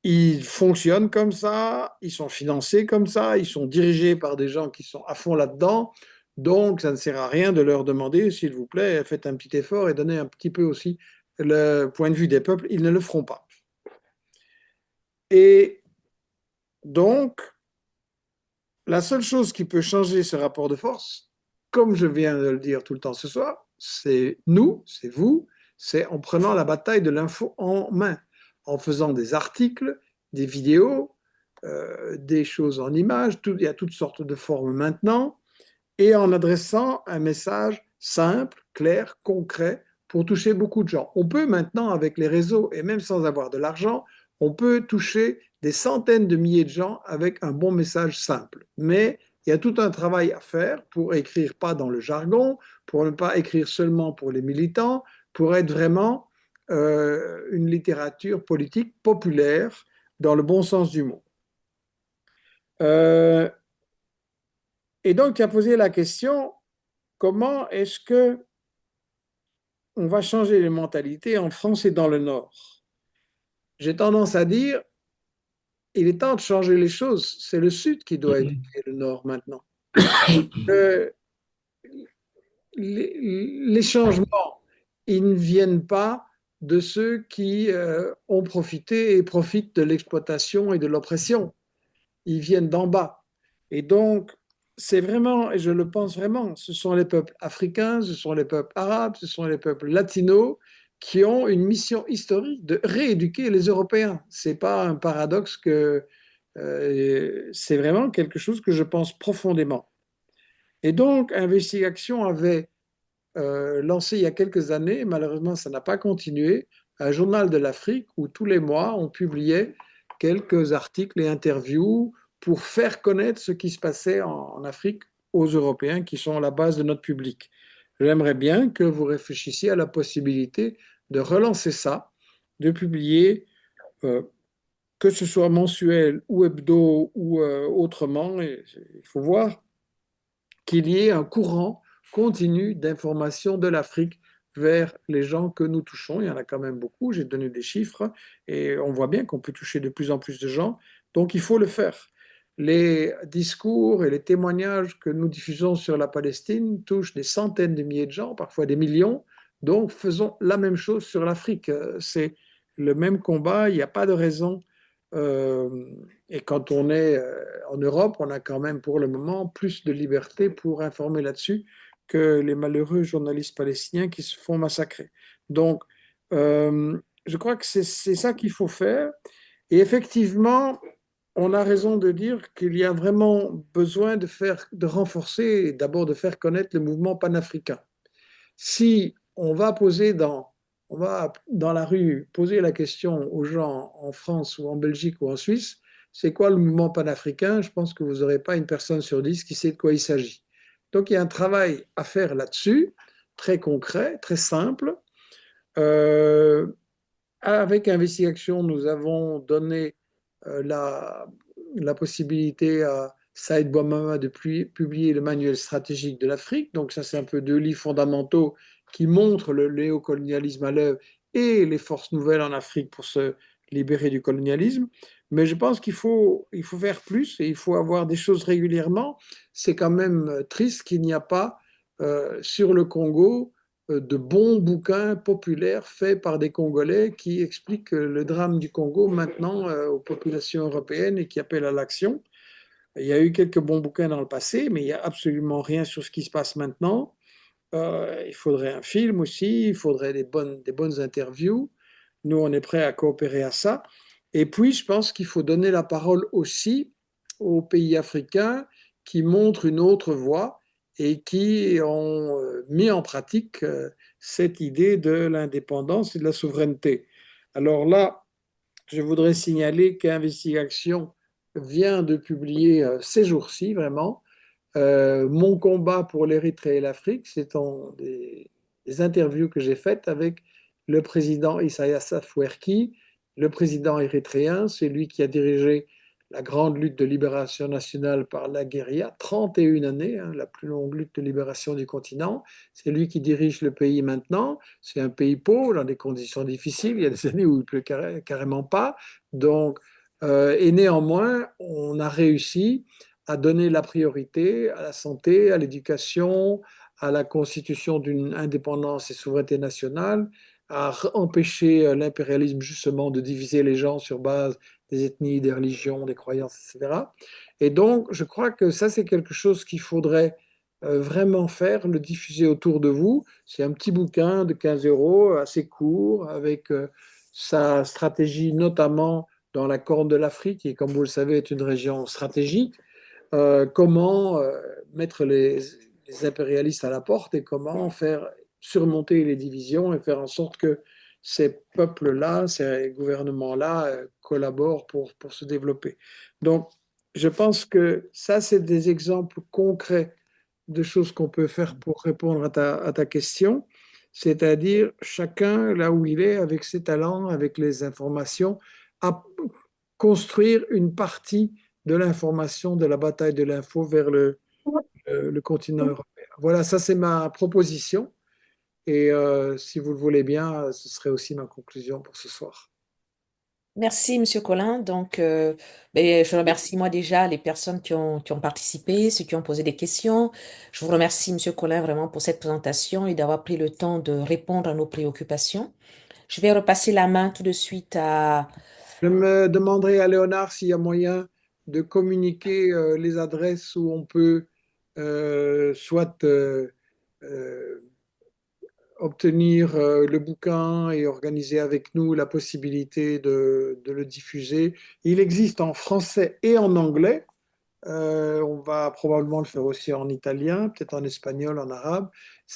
Ils fonctionnent comme ça, ils sont financés comme ça, ils sont dirigés par des gens qui sont à fond là-dedans. Donc, ça ne sert à rien de leur demander, s'il vous plaît, faites un petit effort et donnez un petit peu aussi le point de vue des peuples. Ils ne le feront pas. Et donc, la seule chose qui peut changer ce rapport de force, comme je viens de le dire tout le temps ce soir, c'est nous, c'est vous, c'est en prenant la bataille de l'info en main, en faisant des articles, des vidéos, des choses en images, il y a toutes sortes de formes maintenant, et en adressant un message simple, clair, concret, pour toucher beaucoup de gens. On peut maintenant, avec les réseaux, et même sans avoir de l'argent, on peut toucher des centaines de milliers de gens avec un bon message simple. Mais il y a tout un travail à faire pour écrire pas dans le jargon, pour ne pas écrire seulement pour les militants, pour être vraiment une littérature politique populaire dans le bon sens du mot. Et donc, tu as posé la question, comment est-ce que on va changer les mentalités en France et dans le Nord? J'ai tendance à dire, il est temps de changer les choses. C'est le Sud qui doit éduquer le Nord maintenant. Les changements, ils ne viennent pas de ceux qui ont profité et profitent de l'exploitation et de l'oppression. Ils viennent d'en bas. Et donc, c'est vraiment, et je le pense vraiment, ce sont les peuples africains, ce sont les peuples arabes, ce sont les peuples latinos qui ont une mission historique de rééduquer les Européens. C'est pas un paradoxe que c'est vraiment quelque chose que je pense profondément. Et donc, Investigation avait lancé il y a quelques années, malheureusement ça n'a pas continué, un journal de l'Afrique où tous les mois on publiait quelques articles et interviews pour faire connaître ce qui se passait en Afrique aux Européens qui sont la base de notre public. J'aimerais bien que vous réfléchissiez à la possibilité de relancer ça, de publier, que ce soit mensuel ou hebdo ou autrement. Et il faut voir qu'il y ait un courant continu d'information de l'Afrique vers les gens que nous touchons. Il y en a quand même beaucoup, j'ai donné des chiffres, et on voit bien qu'on peut toucher de plus en plus de gens, donc il faut le faire. Les discours et les témoignages que nous diffusons sur la Palestine touchent des centaines de milliers de gens, parfois des millions, donc faisons la même chose sur l'Afrique. C'est le même combat, il n'y a pas de raison. Et quand on est en Europe, on a quand même pour le moment plus de liberté pour informer là-dessus que les malheureux journalistes palestiniens qui se font massacrer. Donc, je crois que c'est ça qu'il faut faire. Et effectivement, on a raison de dire qu'il y a vraiment besoin de renforcer et d'abord de faire connaître le mouvement panafricain. Si on va dans la rue poser la question aux gens en France ou en Belgique ou en Suisse, c'est quoi le mouvement panafricain? Je pense que vous n'aurez pas une personne sur 10 qui sait de quoi il s'agit. Donc il y a un travail à faire là-dessus, très concret, très simple. Avec Investigation, nous avons donné la possibilité à Saïd Bouamama de publier le manuel stratégique de l'Afrique. Donc ça, c'est un peu deux livres fondamentaux qui montrent le néocolonialisme à l'œuvre et les forces nouvelles en Afrique pour se libérer du colonialisme. Mais je pense il faut faire plus et il faut avoir des choses régulièrement. C'est quand même triste qu'il n'y a pas sur le Congo de bons bouquins populaires faits par des Congolais qui expliquent le drame du Congo maintenant aux populations européennes et qui appellent à l'action. Il y a eu quelques bons bouquins dans le passé, mais il n'y a absolument rien sur ce qui se passe maintenant. Il faudrait un film aussi, il faudrait des bonnes interviews. Nous, on est prêts à coopérer à ça. Et puis, je pense qu'il faut donner la parole aussi aux pays africains qui montrent une autre voie et qui ont mis en pratique cette idée de l'indépendance et de la souveraineté. Alors là, je voudrais signaler qu'Investigation vient de publier ces jours-ci, vraiment, Mon combat pour l'Érythrée et l'Afrique. C'est des interviews que j'ai faites avec le président Isaias Afwerki, le président érythréen. C'est lui qui a dirigé la grande lutte de libération nationale par la guérilla, 31 années, hein, la plus longue lutte de libération du continent. C'est lui qui dirige le pays maintenant. C'est un pays pauvre, dans des conditions difficiles. Il y a des années où il pleut carrément pas. Donc, et néanmoins, on a réussi à donner la priorité à la santé, à l'éducation, à la constitution d'une indépendance et souveraineté nationale, à empêcher l'impérialisme justement de diviser les gens sur base des ethnies, des religions, des croyances, etc. Et donc, je crois que ça, c'est quelque chose qu'il faudrait vraiment faire, le diffuser autour de vous. C'est un petit bouquin de 15 euros, assez court, avec sa stratégie notamment dans la Corne de l'Afrique, qui, comme vous le savez, est une région stratégique. Comment mettre les impérialistes à la porte et comment faire surmonter les divisions et faire en sorte que ces peuples-là, ces gouvernements-là collaborent pour se développer. Donc, je pense que ça, c'est des exemples concrets de choses qu'on peut faire pour répondre à ta question, c'est-à-dire chacun là où il est, avec ses talents, avec les informations, à construire une partie de l'information, de la bataille de l'info vers le continent européen. Voilà, ça c'est ma proposition. Et si vous le voulez bien, ce serait aussi ma conclusion pour ce soir. Merci, Monsieur Collin. Donc, je remercie moi déjà les personnes qui ont participé, ceux qui ont posé des questions. Je vous remercie, Monsieur Collin, vraiment pour cette présentation et d'avoir pris le temps de répondre à nos préoccupations. Je vais repasser la main tout de suite à... Je me demanderai à Léonard s'il y a moyen de communiquer les adresses où on peut soit euh, obtenir le bouquin et organiser avec nous la possibilité de le diffuser. Il existe en français et en anglais. On va probablement le faire aussi en italien, peut-être en espagnol, en arabe.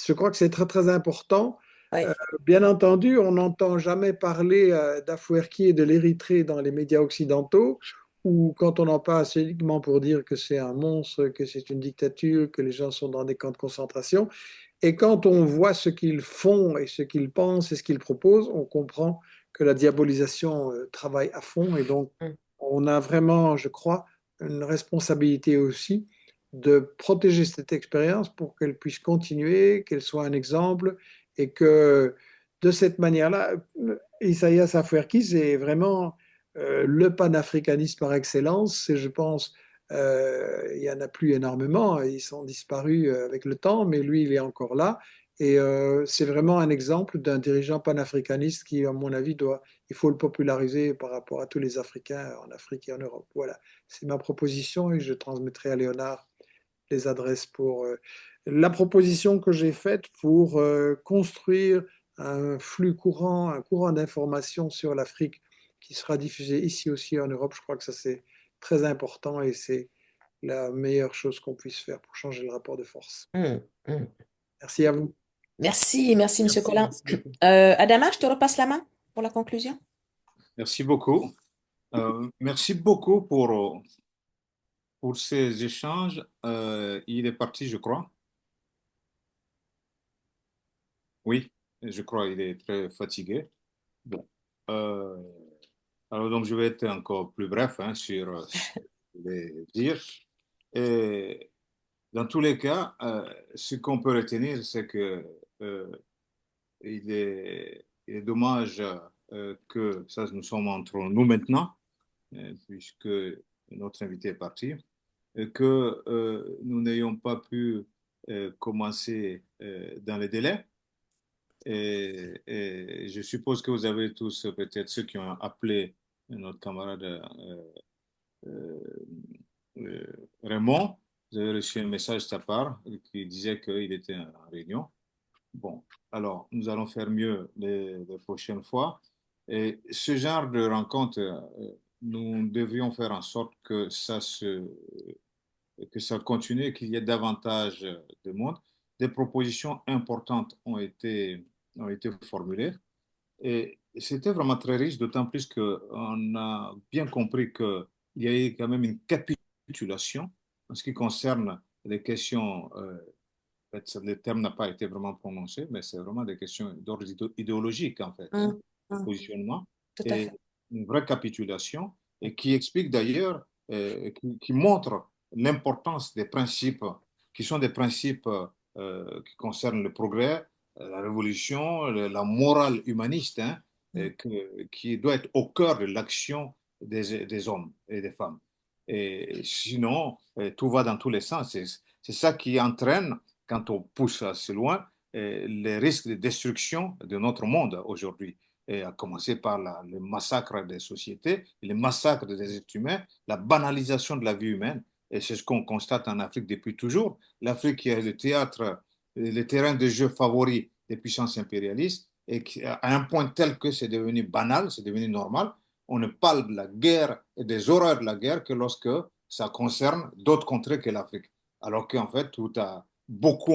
Je crois que c'est très très important. Ouais. Bien entendu, on n'entend jamais parler d'Afwerki et de l'Érythrée dans les médias occidentaux, ou quand on en parle, c'est uniquement pour dire que c'est un monstre, que c'est une dictature, que les gens sont dans des camps de concentration. Et quand on voit ce qu'ils font et ce qu'ils pensent et ce qu'ils proposent, on comprend que la diabolisation travaille à fond. Et donc, Mm. on a vraiment, je crois, une responsabilité aussi de protéger cette expérience pour qu'elle puisse continuer, qu'elle soit un exemple et que de cette manière-là, Isaias Afwerki, c'est vraiment le panafricaniste par excellence. Et je pense, il n'y en a plus énormément, ils sont disparus avec le temps, mais lui, il est encore là. Et c'est vraiment un exemple d'un dirigeant panafricaniste qui, à mon avis, il faut le populariser par rapport à tous les Africains en Afrique et en Europe. Voilà, c'est ma proposition et je transmettrai à Léonard les adresses pour la proposition que j'ai faite pour construire un flux courant, un courant d'informations sur l'Afrique qui sera diffusé ici aussi en Europe. Je crois que ça c'est très important et c'est la meilleure chose qu'on puisse faire pour changer le rapport de force. Mm, mm. Merci à vous. Merci, Monsieur Merci, Collin. merci beaucoup. Adama, je te repasse la main pour la conclusion. Merci beaucoup. Merci beaucoup pour ces échanges. Il est parti, je crois. Oui, je crois il est très fatigué. Bon. Euh, alors, donc, je vais être encore plus bref hein, sur ce que je voulais dire. Et dans tous les cas, ce qu'on peut retenir, c'est que il est dommage que ça, nous sommes entre nous maintenant, puisque notre invité est parti, et que nous n'ayons pas pu commencer dans les délais. Et je suppose que vous avez tous, peut-être ceux qui ont appelé notre camarade euh, Raymond, vous avez reçu un message de sa part qui disait qu'il était en réunion. Bon, alors nous allons faire mieux les prochaines fois. Et ce genre de rencontre, nous devrions faire en sorte que ça continue, qu'il y ait davantage de monde. Des propositions importantes ont été formulées. Et c'était vraiment très riche, d'autant plus qu'on a bien compris qu'il y a eu quand même une capitulation en ce qui concerne les questions. En fait, le terme n'a pas été vraiment prononcé, mais c'est vraiment des questions d'ordre idéologique, en fait, hein, Mm, de mm, positionnement, tout à et fait. une vraie capitulation, et qui explique d'ailleurs, qui montre l'importance des principes, qui sont des principes qui concernent le progrès, la révolution, la morale humaniste, hein, Mm. qui doit être au cœur de l'action des hommes et des femmes. Et sinon, tout va dans tous les sens. C'est ça qui entraîne quand on pousse assez loin, les risques de destruction de notre monde aujourd'hui, et à commencer par le massacre des sociétés, le massacre des êtres humains, la banalisation de la vie humaine. Et c'est ce qu'on constate en Afrique depuis toujours. L'Afrique est le théâtre, le terrain de jeu favori des puissances impérialistes, et à un point tel que c'est devenu banal, c'est devenu normal. On ne parle de la guerre et des horreurs de la guerre que lorsque ça concerne d'autres contrées que l'Afrique. Alors qu'en fait, beaucoup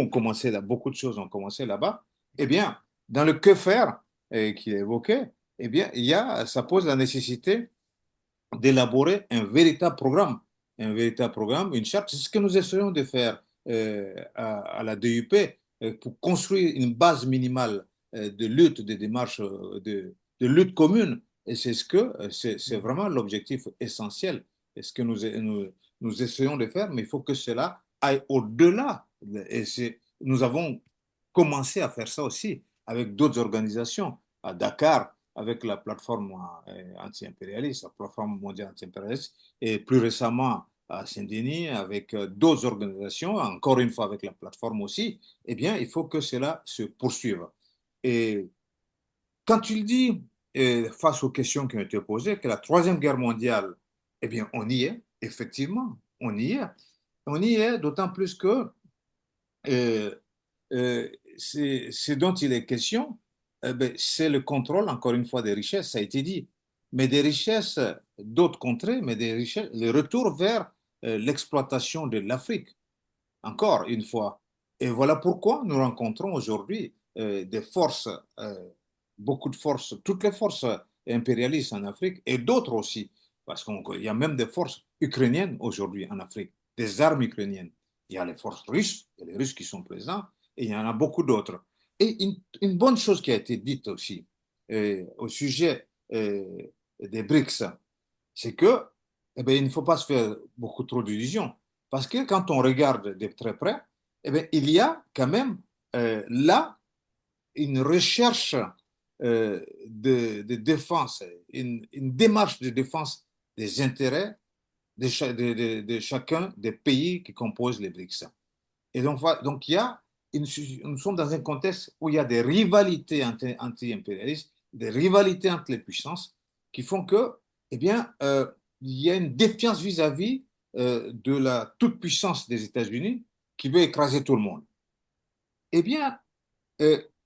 de choses ont commencé là-bas. Eh bien, dans le que faire qu'il évoquait, eh bien, ça pose la nécessité d'élaborer un véritable programme, une charte. C'est ce que nous essayons de faire à la DUP pour construire une base minimale de lutte, de démarches de lutte commune. Et c'est vraiment l'objectif essentiel. Et ce que nous essayons de faire, mais il faut que cela aille au-delà. Nous avons commencé à faire ça aussi avec d'autres organisations. À Dakar, avec la plateforme anti-impérialiste, la plateforme mondiale anti-impérialiste, et plus récemment à Saint-Denis, avec d'autres organisations, encore une fois avec la plateforme aussi, eh bien, il faut que cela se poursuive. Et quand tu dis, face aux questions qui ont été posées, que la Troisième Guerre mondiale, eh bien, on y est, effectivement, on y est. On y est, d'autant plus que euh, ce dont il est question, ben, c'est le contrôle, encore une fois, des richesses, ça a été dit, mais des richesses d'autres contrées, mais des richesses, le retour vers l'exploitation de l'Afrique, encore une fois. Et voilà pourquoi nous rencontrons aujourd'hui des forces, euh, beaucoup de forces, toutes les forces impérialistes en Afrique et d'autres aussi, parce qu'il y a même des forces ukrainiennes aujourd'hui en Afrique, des armes ukrainiennes. Il y a les forces russes, il y a les Russes qui sont présents, et il y en a beaucoup d'autres. Et une bonne chose qui a été dite aussi au sujet des BRICS, c'est que, eh bien, il ne faut pas se faire beaucoup trop d'illusions. Parce que quand on regarde de très près, eh bien, il y a quand même là une recherche de défense, une démarche de défense des intérêts de chacun des pays qui composent les BRICS. Et donc il y a nous sommes dans un contexte où il y a des rivalités anti-impérialistes, des rivalités entre les puissances qui font que, eh bien, il y a une défiance vis-à-vis de la toute-puissance des États-Unis qui veut écraser tout le monde. Eh bien,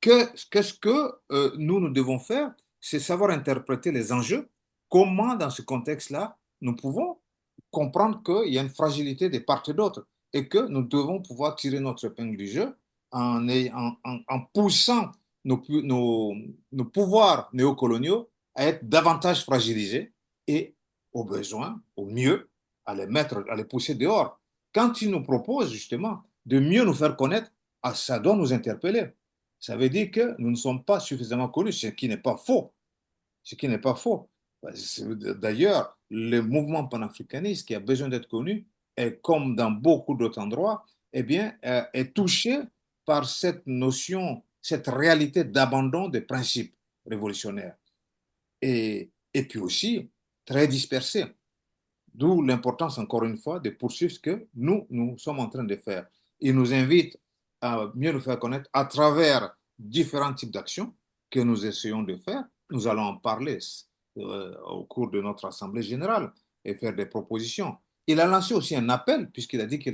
qu'est-ce que nous devons faire? C'est savoir interpréter les enjeux. Comment, dans ce contexte-là, nous pouvons comprendre qu'il y a une fragilité des parts et d'autres et que nous devons pouvoir tirer notre épingle du jeu en poussant nos pouvoirs néocoloniaux à être davantage fragilisés et, au besoin, au mieux, à les pousser dehors. Quand ils nous proposent justement de mieux nous faire connaître, ah, ça doit nous interpeller. Ça veut dire que nous ne sommes pas suffisamment connus, ce qui n'est pas faux. Ce qui n'est pas faux. D'ailleurs, le mouvement panafricaniste qui a besoin d'être connu, est, comme dans beaucoup d'autres endroits, eh bien, est touché par cette notion, cette réalité d'abandon des principes révolutionnaires. Et puis aussi, très dispersé. D'où l'importance, encore une fois, de poursuivre ce que nous sommes en train de faire. Il nous invite à mieux nous faire connaître à travers différents types d'actions que nous essayons de faire. Nous allons en parler au cours de notre Assemblée générale et faire des propositions. Il a lancé aussi un appel, puisqu'il a dit que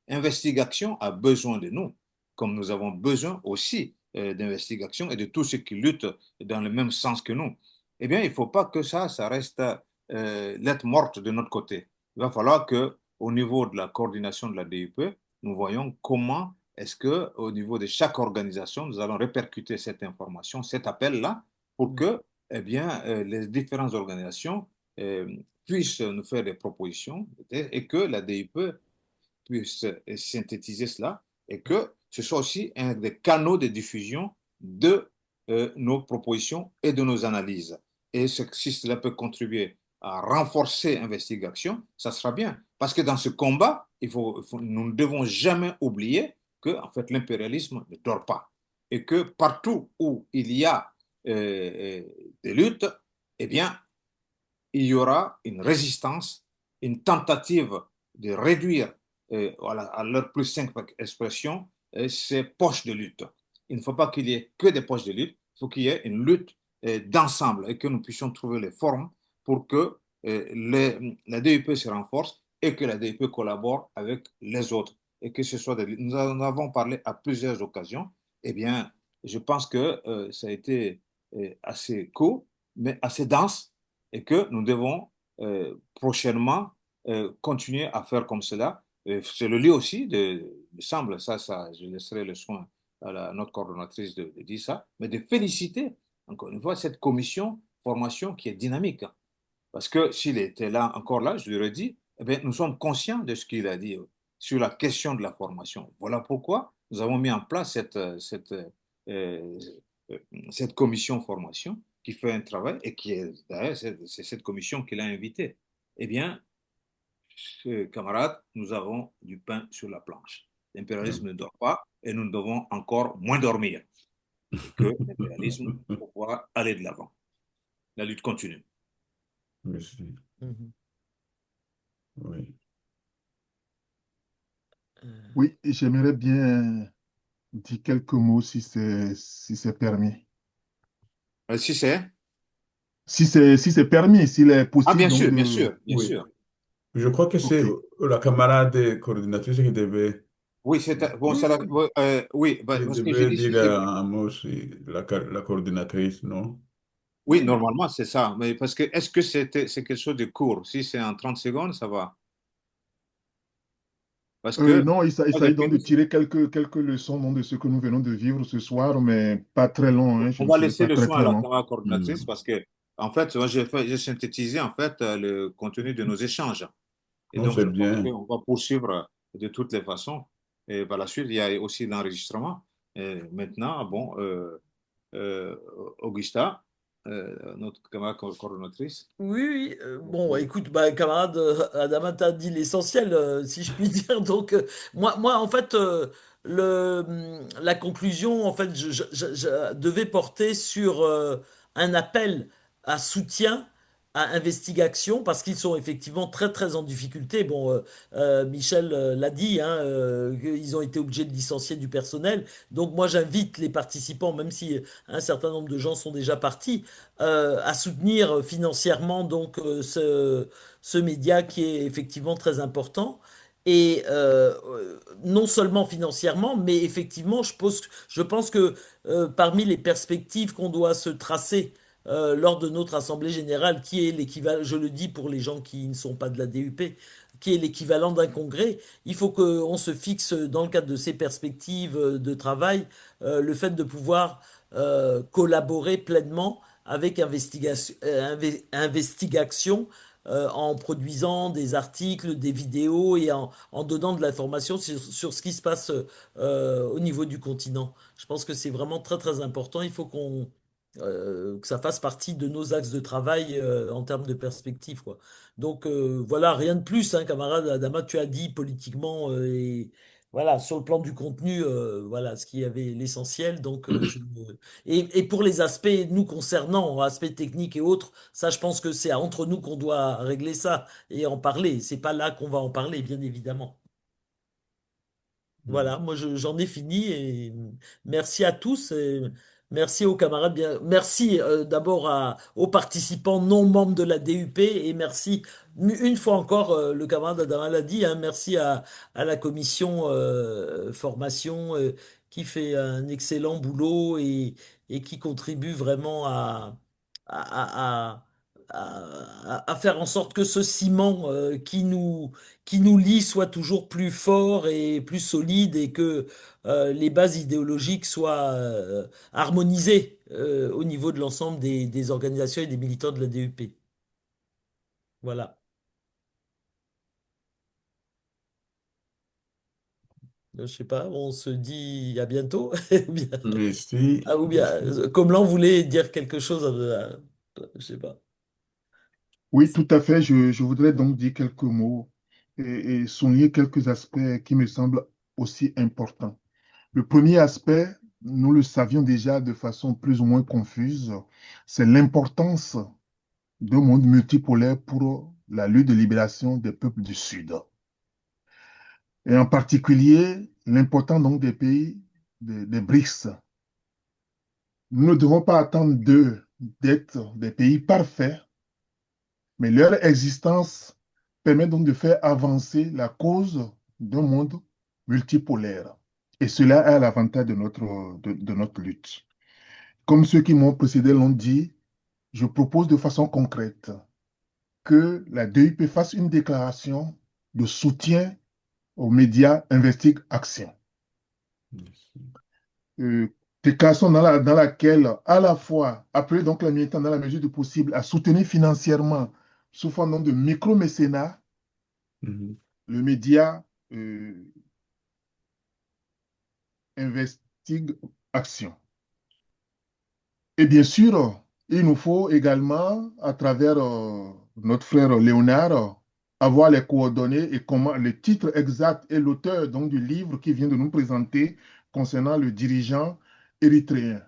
l'investigation a besoin de nous, comme nous avons besoin aussi d'investigation et de tous ceux qui luttent dans le même sens que nous. Eh bien, il ne faut pas que ça reste lettre morte de notre côté. Il va falloir que, au niveau de la coordination de la DUP, nous voyons comment est-ce que, au niveau de chaque organisation, nous allons répercuter cette information, cet appel-là, pour que eh bien, les différentes organisations euh, puissent nous faire des propositions et que la DIP puisse synthétiser cela et que ce soit aussi un des canaux de diffusion de nos propositions et de nos analyses. Et si cela peut contribuer à renforcer l'investigation, ça sera bien. Parce que dans ce combat, nous ne devons jamais oublier que en fait, l'impérialisme ne dort pas. Et que partout où il y a euh, des luttes, eh bien, il y aura une résistance, une tentative de réduire à leur plus simple expression ces poches de lutte. Il ne faut pas qu'il y ait que des poches de lutte, il faut qu'il y ait une lutte d'ensemble et que nous puissions trouver les formes pour que la DUP se renforce et que la DUP collabore avec les autres. Et que ce soit nous en avons parlé à plusieurs occasions. Eh bien, je pense que ça a été assez court, mais assez dense et que nous devons prochainement continuer à faire comme cela. C'est le lieu aussi, me semble, ça, je laisserai le soin à notre coordonnatrice de dire ça, mais de féliciter, encore une fois, cette commission formation qui est dynamique. Parce que s'il était là, encore là, je lui aurais dit, eh bien, nous sommes conscients de ce qu'il a dit sur la question de la formation. Voilà pourquoi nous avons mis en place euh, cette commission formation qui fait un travail et qui est, d'ailleurs, c'est cette commission qui l'a invité. Eh bien, camarades, nous avons du pain sur la planche. L'impérialisme ne dort pas et nous devons encore moins dormir. Et que l'impérialisme, pour pouvoir aller de l'avant. La lutte continue. Merci. Mhm. Oui. Euh, Oui, j'aimerais bien dire quelques mots si c'est permis. Si c'est? Si c'est permis, s'il est Ah, possible bien donc sûr, bien de... sûr, bien Oui. sûr. Je crois que c'est OK. la camarade coordinatrice Oui, c'est bon, oui, bah, qui parce que j'ai devait dit si dire c'est un mot sur la coordinatrice, non? oui, normalement c'est ça, mais parce que est-ce que c'est quelque chose de court? Si c'est en 30 secondes, ça va. Parce que Non, il moi, j'ai s'agit donc de fini. tirer quelques leçons donc, de ce que nous venons de vivre ce soir, mais pas très long, hein, je On ne va serai laisser pas le très soin à très la long. camarade coordinatrice Hmm. parce que en fait, moi, j'ai synthétisé en fait le contenu de nos échanges. Et Non, donc, c'est je pense bien. qu'on va poursuivre de toutes les façons. Et par la suite, il y a aussi l'enregistrement. Et maintenant, bon, euh, Augusta, notre camarade coordonnatrice. Oui, oui. Bon, bah, écoute, bah, camarade, Adama t'a dit l'essentiel, si je puis dire. Donc, moi, en fait, la conclusion, en fait, je devais porter sur un appel à soutien, à investigation, parce qu'ils sont effectivement très, très en difficulté. Bon, Michel l'a dit, hein, ils ont été obligés de licencier du personnel. Donc, moi, j'invite les participants, même si un certain nombre de gens sont déjà partis à soutenir financièrement donc ce média qui est effectivement très important. Et non seulement financièrement, mais effectivement, je pense que parmi les perspectives qu'on doit se tracer lors de notre Assemblée générale, qui est l'équivalent, je le dis pour les gens qui ne sont pas de la DUP, qui est l'équivalent d'un congrès, il faut qu'on se fixe dans le cadre de ces perspectives de travail le fait de pouvoir collaborer pleinement avec investigation en produisant des articles, des vidéos et en donnant de l'information sur ce qui se passe au niveau du continent. Je pense que c'est vraiment très très important. Il faut que ça fasse partie de nos axes de travail en termes de perspective, quoi. Donc voilà, rien de plus, hein, camarade Adama, tu as dit politiquement et voilà, sur le plan du contenu, voilà ce qui avait l'essentiel. Donc et pour les aspects nous concernant, aspects techniques et autres, ça je pense que c'est entre nous qu'on doit régler ça et en parler. C'est pas là qu'on va en parler, bien évidemment. Voilà, moi j'en ai fini et merci à tous et merci aux camarades bien, merci d'abord aux participants non membres de la DUP et merci une fois encore le camarade Adama l'a dit, hein, merci à la commission formation qui fait un excellent boulot et qui contribue vraiment à à faire en sorte que ce ciment qui nous lie soit toujours plus fort et plus solide et que les bases idéologiques soient harmonisées au niveau de l'ensemble des organisations et des militants de la DUP. Voilà. Je sais pas, on se dit à bientôt. Ou bien, Merci, ou bien, merci. Comelan voulait dire quelque chose, je sais pas. Oui, tout à fait. Je voudrais donc dire quelques mots et souligner quelques aspects qui me semblent aussi importants. Le premier aspect, nous le savions déjà de façon plus ou moins confuse, c'est l'importance d'un monde multipolaire pour la lutte de libération des peuples du Sud. Et en particulier, l'importance donc des pays des BRICS. Nous ne devons pas attendre d'eux d'être des pays parfaits, mais leur existence permet donc de faire avancer la cause d'un monde multipolaire. Et cela a l'avantage de notre lutte. Comme ceux qui m'ont précédé l'ont dit, je propose de façon concrète que la DUP fasse une déclaration de soutien aux médias Investig Action. Déclaration dans laquelle, à la fois, appeler donc les militants dans la mesure du possible à soutenir financièrement, sous forme donc de micro-mécénat, Mhm. le média Investig Action. Et bien sûr, il nous faut également, à travers notre frère Léonard, avoir les coordonnées et comment le titre exact et l'auteur donc du livre qui vient de nous présenter concernant le dirigeant érythréen.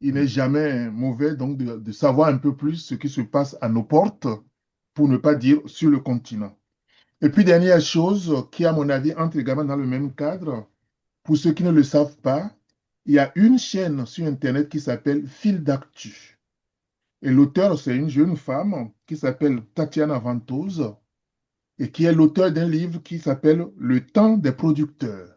Il n'est jamais mauvais donc de savoir un peu plus ce qui se passe à nos portes, pour ne pas dire sur le continent. Et puis, dernière chose qui, à mon avis, entre également dans le même cadre, pour ceux qui ne le savent pas, il y a une chaîne sur Internet qui s'appelle Fil d'Actu. Et l'auteur, c'est une jeune femme qui s'appelle Tatiana Ventose et qui est l'auteur d'un livre qui s'appelle Le temps des producteurs.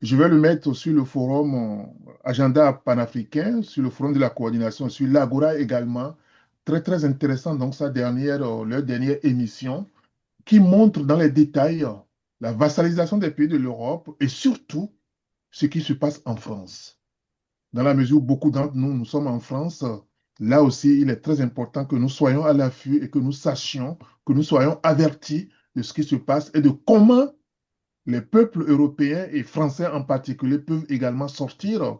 Je vais le mettre sur le forum Agenda panafricain, sur le forum de la coordination, sur l'Agora également. Très, très intéressant, donc, leur dernière émission qui montre dans les détails la vassalisation des pays de l'Europe et surtout ce qui se passe en France. Dans la mesure où beaucoup d'entre nous, nous sommes en France, là aussi, il est très important que nous soyons à l'affût et que nous sachions, que nous soyons avertis de ce qui se passe et de comment les peuples européens et français en particulier peuvent également sortir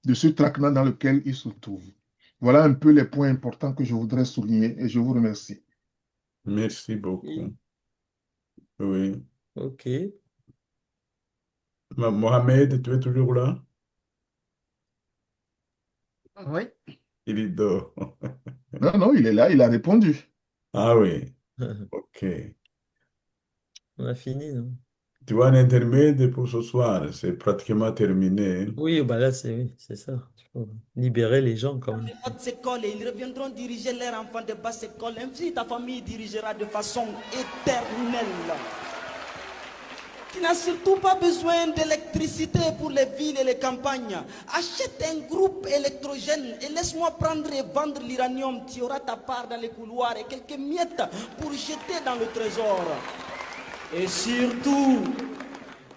de ce traquenard dans lequel ils se trouvent. Voilà un peu les points importants que je voudrais souligner et je vous remercie. Merci beaucoup. Oui. Ok. Mohamed, tu es toujours là? Oui. Il dort. Non, non, il est là, il a répondu. Ah oui, ok. On a fini, non? Tu vois un intermède pour ce soir, c'est pratiquement terminé. Oui, bah là, oui, c'est ça. Il faut libérer les gens quand même. Les hautes écoles et ils reviendront diriger leurs enfants de basse école. Ainsi, ta famille dirigera de façon éternelle. Tu n'as surtout pas besoin d'électricité pour les villes et les campagnes. Achète un groupe électrogène et laisse-moi prendre et vendre l'uranium. Tu auras ta part dans les couloirs et quelques miettes pour jeter dans le trésor. Et surtout,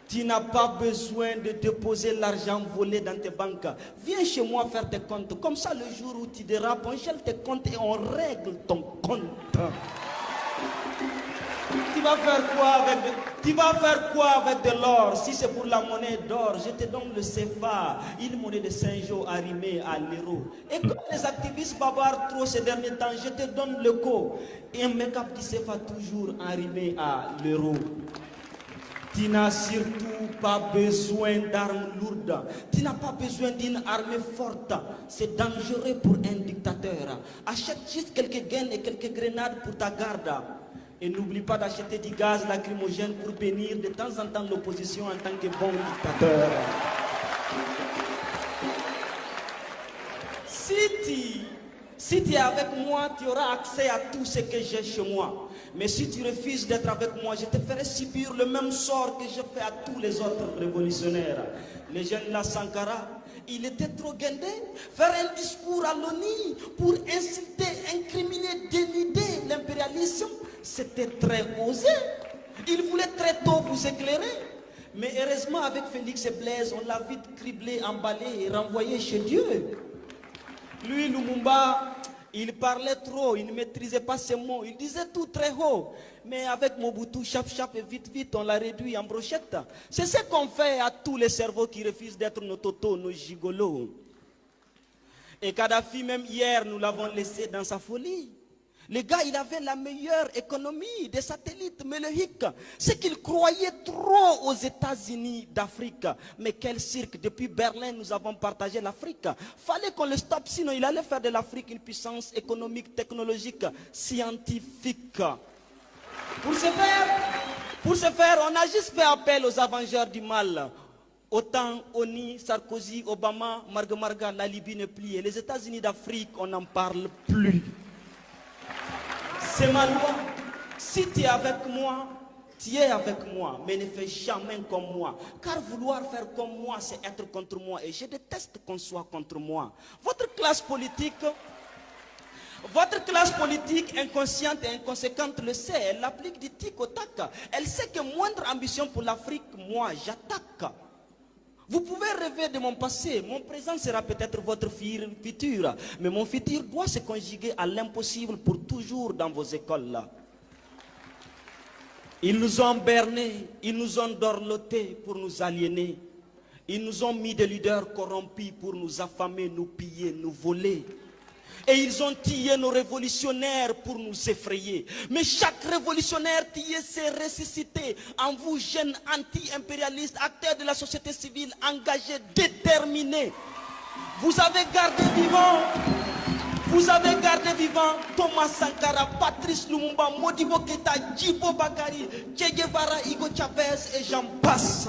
tu n'as pas besoin de déposer l'argent volé dans tes banques. Viens chez moi faire tes comptes. Comme ça, le jour où tu dérapes, on gèle tes comptes et on règle ton compte. Tu vas faire quoi avec de l'or? Si c'est pour la monnaie d'or, je te donne le CFA, une monnaie de Saint-Jean arrimée à l'euro. Et comme les activistes bavardent trop ces derniers temps, je te donne le co. Et un make-up du CFA toujours arrimé à l'euro. Tu n'as surtout pas besoin d'armes lourdes. Tu n'as pas besoin d'une armée forte. C'est dangereux pour un dictateur. Achète juste quelques gaines et quelques grenades pour ta garde. Et n'oublie pas d'acheter du gaz lacrymogène pour bénir de temps en temps l'opposition en tant que bon dictateur. Si tu es avec moi, tu auras accès à tout ce que j'ai chez moi. Mais si tu refuses d'être avec moi, je te ferai subir le même sort que je fais à tous les autres révolutionnaires. Le jeune La Sankara, il était trop guindé. Faire un discours à l'ONU pour insulter, incriminer, dénuder l'impérialisme, c'était très osé. Il voulait très tôt vous éclairer. Mais heureusement, avec Félix et Blaise, on l'a vite criblé, emballé et renvoyé chez Dieu. Lui, Lumumba, il parlait trop, il ne maîtrisait pas ses mots, il disait tout très haut. Mais avec Mobutu, chap et vite, on l'a réduit en brochette. C'est ce qu'on fait à tous les cerveaux qui refusent d'être nos totos, nos gigolos. Et Kadhafi, même hier, nous l'avons laissé dans sa folie. Le gars, il avait la meilleure économie des satellites, mais le hic, c'est qu'il croyait trop aux États-Unis d'Afrique. Mais quel cirque, depuis Berlin, nous avons partagé l'Afrique. Fallait qu'on le stoppe, sinon il allait faire de l'Afrique une puissance économique, technologique, scientifique. Pour ce faire, on a juste fait appel aux avengeurs du mal. Autant Oni, Sarkozy, Obama, Marga, la Libye ne plie. Et les États-Unis d'Afrique, on n'en parle plus. C'est ma loi. Si tu es avec moi, tu es avec moi, mais ne fais jamais comme moi. Car vouloir faire comme moi, c'est être contre moi. Et je déteste qu'on soit contre moi. Votre classe politique inconsciente et inconséquente le sait. Elle applique du tic au tac. Elle sait que moindre ambition pour l'Afrique, moi, j'attaque. Vous pouvez rêver de mon passé, mon présent sera peut-être votre futur, mais mon futur doit se conjuguer à l'impossible pour toujours dans vos écoles là. Ils nous ont bernés, ils nous ont dorlotés pour nous aliéner. Ils nous ont mis des leaders corrompus pour nous affamer, nous piller, nous voler. Et ils ont tué nos révolutionnaires pour nous effrayer. Mais chaque révolutionnaire tué s'est ressuscité. En vous, jeunes anti-impérialistes, acteurs de la société civile, engagés, déterminés. Vous avez gardé vivant Thomas Sankara, Patrice Lumumba, Modibo Keïta, Djibo Bakary, Che Guevara, Hugo Chavez et j'en passe.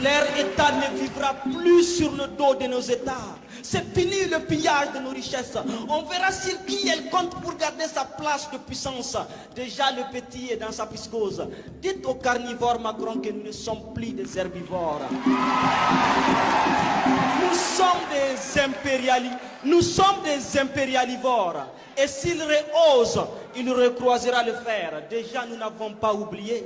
Leur État ne vivra plus sur le dos de nos États. C'est fini le pillage de nos richesses. On verra sur qui elle compte pour garder sa place de puissance. Déjà le petit est dans sa psychose. Dites aux carnivores Macron que nous ne sommes plus des herbivores. Nous sommes des impérialivores. Et s'il rehausse, il recroisera le fer. Déjà nous n'avons pas oublié.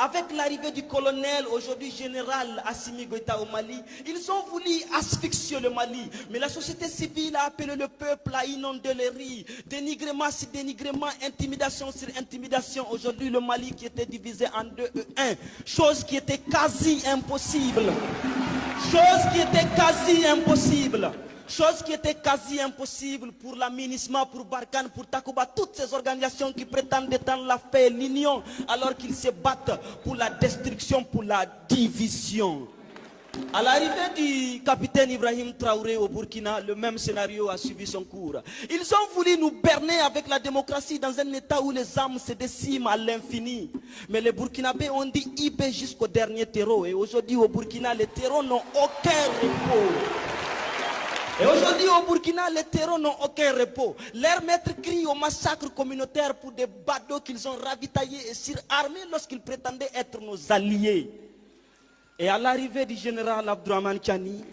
Avec l'arrivée du colonel, aujourd'hui général Assimi Goïta au Mali, ils ont voulu asphyxier le Mali. Mais la société civile a appelé le peuple à inonder les rues. Dénigrement sur dénigrement, intimidation sur intimidation. Aujourd'hui, le Mali qui était divisé en 2 et 1. Chose qui était quasi impossible. Chose qui était quasi impossible pour la MINUSMA, pour Barkhane, pour Takuba, toutes ces organisations qui prétendent étendre la paix et l'union, alors qu'ils se battent pour la destruction, pour la division. À l'arrivée du capitaine Ibrahim Traoré au Burkina, le même scénario a suivi son cours. Ils ont voulu nous berner avec la démocratie dans un état où les âmes se déciment à l'infini. Mais les Burkinabés ont dit IB jusqu'au dernier terreau. Et aujourd'hui au Burkina, les terreaux n'ont aucun repos. Et aujourd'hui au Burkina, les terreaux n'ont aucun repos. Leurs maîtres crient au massacre communautaire pour des badauds qu'ils ont ravitaillés et surarmés lorsqu'ils prétendaient être nos alliés. Et à l'arrivée du général Abdourahmane Tchani,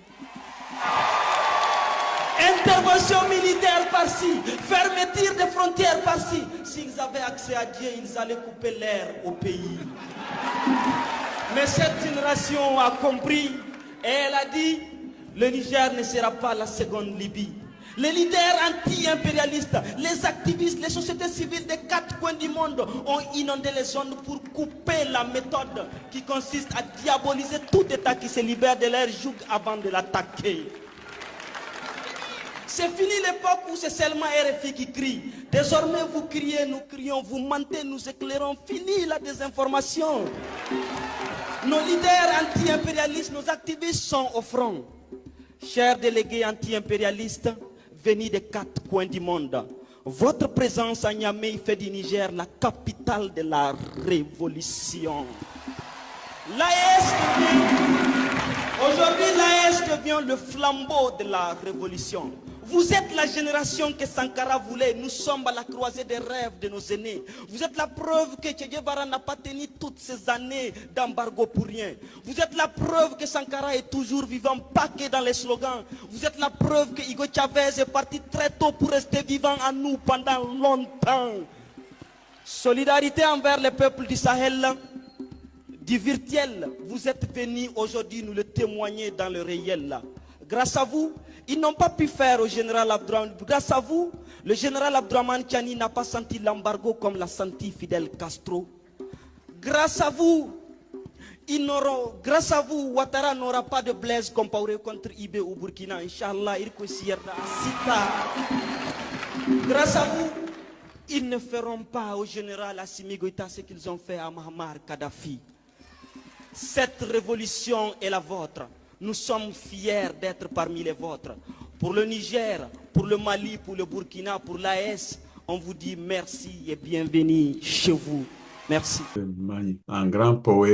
intervention militaire par-ci, fermeture des frontières par-ci. S'ils avaient accès à Dieu, ils allaient couper l'air au pays. Mais cette génération a compris et elle a dit, le Niger ne sera pas la seconde Libye. Les leaders anti-impérialistes, les activistes, les sociétés civiles des 4 coins du monde ont inondé les zones pour couper la méthode qui consiste à diaboliser tout État qui se libère de leur joug avant de l'attaquer. C'est fini l'époque où c'est seulement RFI qui crie. Désormais vous criez, nous crions, vous mentez, nous éclairons. Fini la désinformation. Nos leaders anti-impérialistes, nos activistes sont au front. Chers délégués anti-impérialistes, venus des 4 coins du monde, votre présence à Niamey fait du Niger la capitale de la révolution. Aujourd'hui, l'AS devient le flambeau de la révolution. Vous êtes la génération que Sankara voulait. Nous sommes à la croisée des rêves de nos aînés. Vous êtes la preuve que Che Guevara n'a pas tenu toutes ces années d'embargo pour rien. Vous êtes la preuve que Sankara est toujours vivant, pas que dans les slogans. Vous êtes la preuve que Hugo Chavez est parti très tôt pour rester vivant en nous pendant longtemps. Solidarité envers les peuples du Sahel, du virtuel. Vous êtes venus aujourd'hui nous le témoigner dans le réel. Grâce à vous, ils n'ont pas pu faire au général Abdourahmane. Grâce à vous, le général Abdourahmane Tiani n'a pas senti l'embargo comme l'a senti Fidel Castro. Grâce à vous, grâce à vous, Ouattara n'aura pas de Blaise Compaoré contre Ibé au Burkina. Inch'Allah, grâce à vous, ils ne feront pas au général Assimi Goïta ce qu'ils ont fait à Muammar Kadhafi. Cette révolution est la vôtre. Nous sommes fiers d'être parmi les vôtres. Pour le Niger, pour le Mali, pour le Burkina, pour l'AS, on vous dit merci et bienvenue chez vous. Merci. Un grand poète.